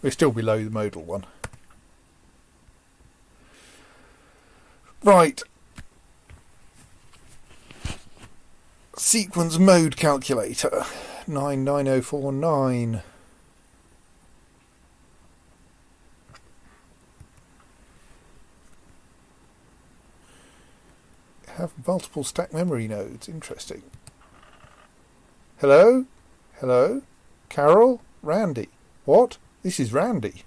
We're still below the modal one. Right. Sequence mode calculator. 99049. Have multiple stack memory nodes. Interesting. Hello? Hello? Carol? Randy? What? This is Randy.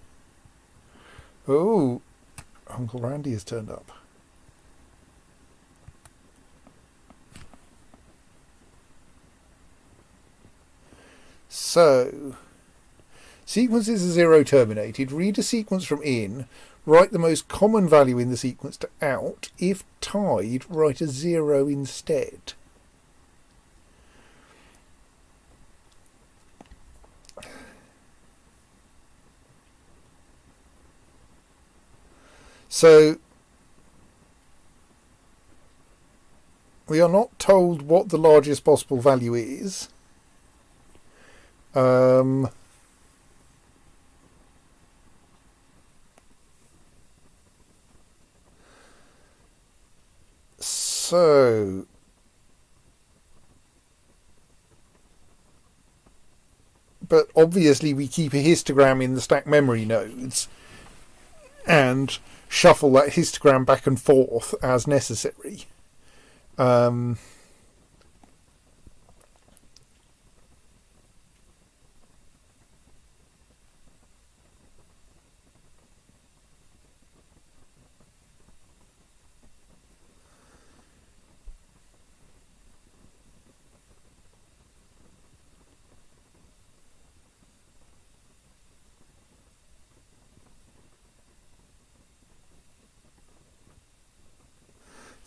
Oh, Uncle Randy has turned up. So, sequences are zero terminated. Read a sequence from in. Write the most common value in the sequence to out. If tied, write a 0 instead. So, we are not told what the largest possible value is. So, but obviously we keep a histogram in the stack memory nodes and shuffle that histogram back and forth as necessary.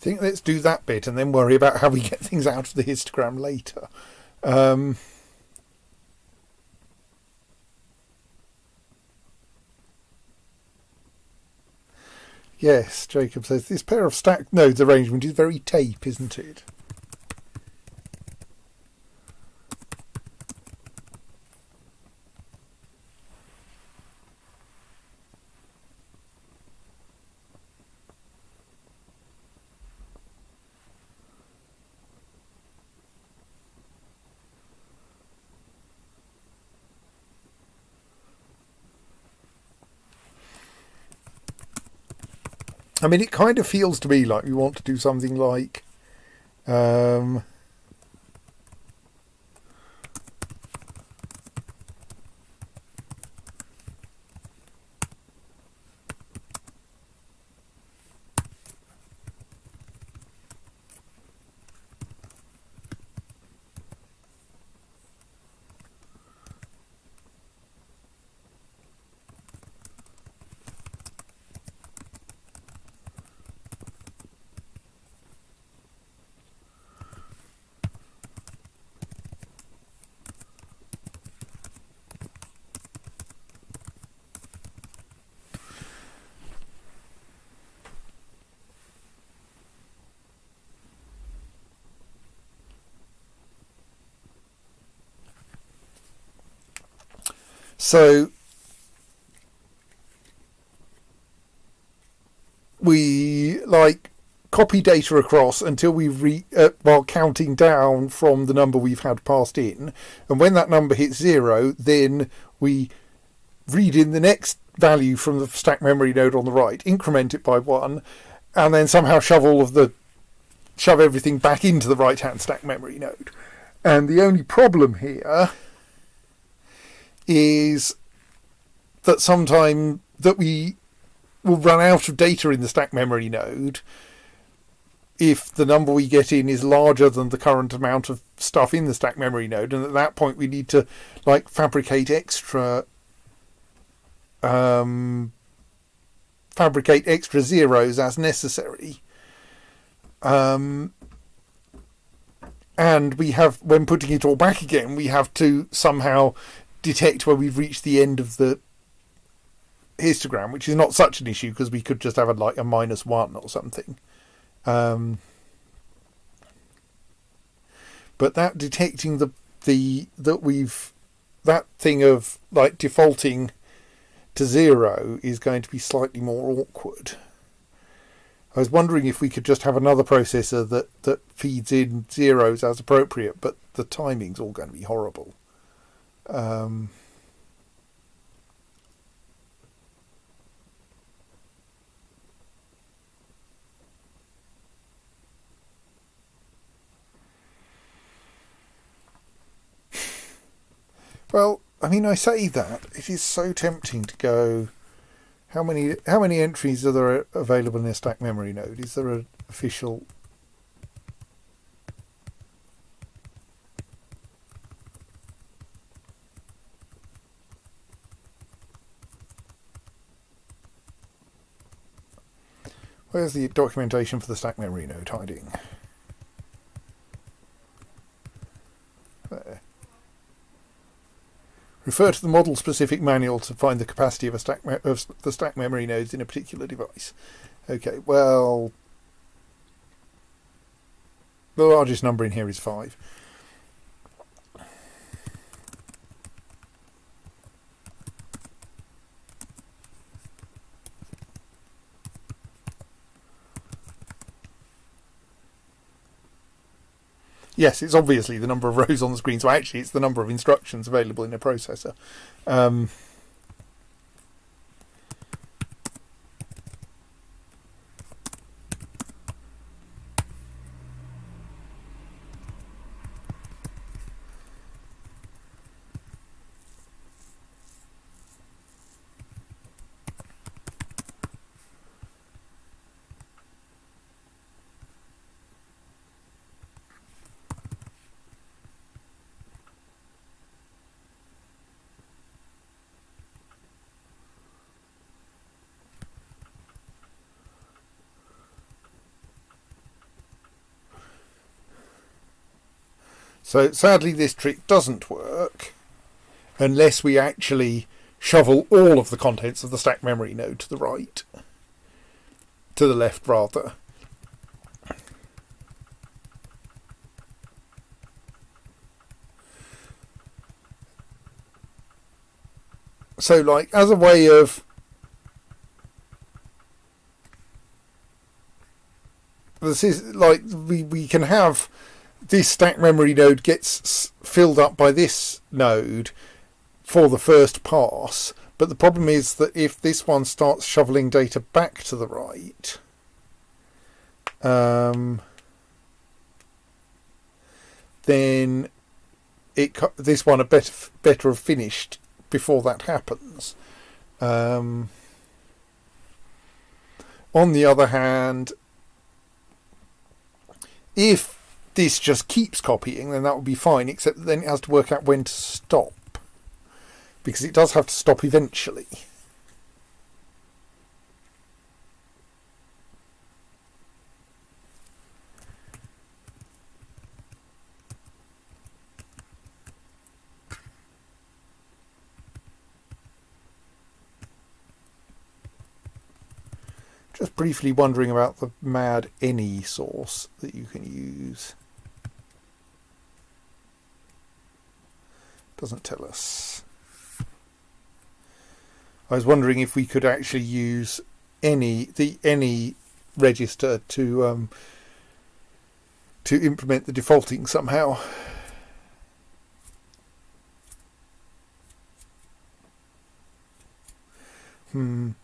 I think let's do that bit and then worry about how we get things out of the histogram later. Yes, Jacob says, this pair of stacked nodes arrangement is very tape, isn't it? I mean, it kind of feels to me like we want to do something like so we like copy data across until we while counting down from the number we've had passed in, and when that number hits 0, then we read in the next value from the stack memory node on the right, increment it by 1, and then somehow shove everything back into the right hand stack memory node. And the only problem here is that sometime that we will run out of data in the stack memory node if the number we get in is larger than the current amount of stuff in the stack memory node, and at that point we need to like fabricate extra zeros as necessary. And we have, when putting it all back again, we have to somehow detect where we've reached the end of the histogram, which is not such an issue because we could just have a -1 or something. But that detecting that thing of like defaulting to 0 is going to be slightly more awkward. I was wondering if we could just have another processor that feeds in zeros as appropriate, but the timing's all going to be horrible. Well, I mean, I say that it is so tempting to go. How many entries are there available in a stack memory node? Is there an official? Where's the documentation for the stack memory node hiding? There. Refer to the model-specific manual to find the capacity of the stack memory nodes in a particular device. Okay, well, the largest number in here is 5. Yes, it's obviously the number of rows on the screen, so actually it's the number of instructions available in a processor. So sadly this trick doesn't work unless we actually shovel all of the contents of the stack memory node to the right. To the left, rather. So, like, as a way of... This is, like, we can have... This stack memory node gets filled up by this node for the first pass, but the problem is that if this one starts shoveling data back to the right, then this one had better have finished before that happens. On the other hand, if this just keeps copying, then that would be fine, except then it has to work out when to stop, because it does have to stop eventually. Just briefly wondering about the mad any source that you can use. Doesn't tell us. I was wondering if we could actually use any register to implement the defaulting somehow. I'm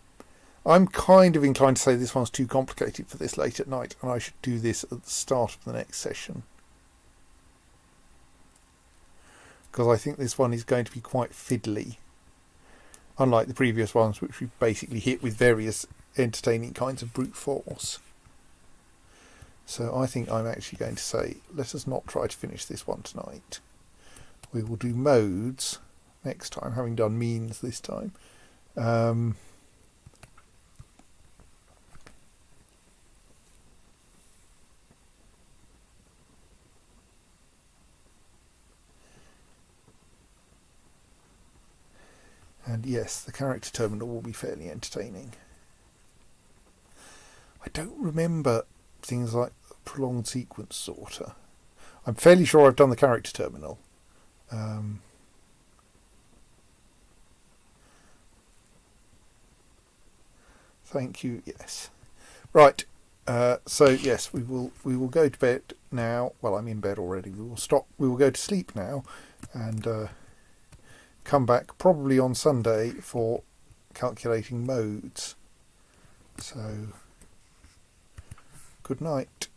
kind of inclined to say this one's too complicated for this late at night, and I should do this at the start of the next session. Because I think this one is going to be quite fiddly. Unlike the previous ones, which we basically hit with various entertaining kinds of brute force. So I think I'm actually going to say, let us not try to finish this one tonight. We will do modes next time, having done means this time. And yes, the character terminal will be fairly entertaining. I don't remember things like prolonged sequence sorter. I'm fairly sure I've done the character terminal. Thank you, yes. Right, So yes, we will go to bed now. Well, I'm in bed already. We will stop. We will go to sleep now, and come back probably on Sunday for calculating modes. So good night.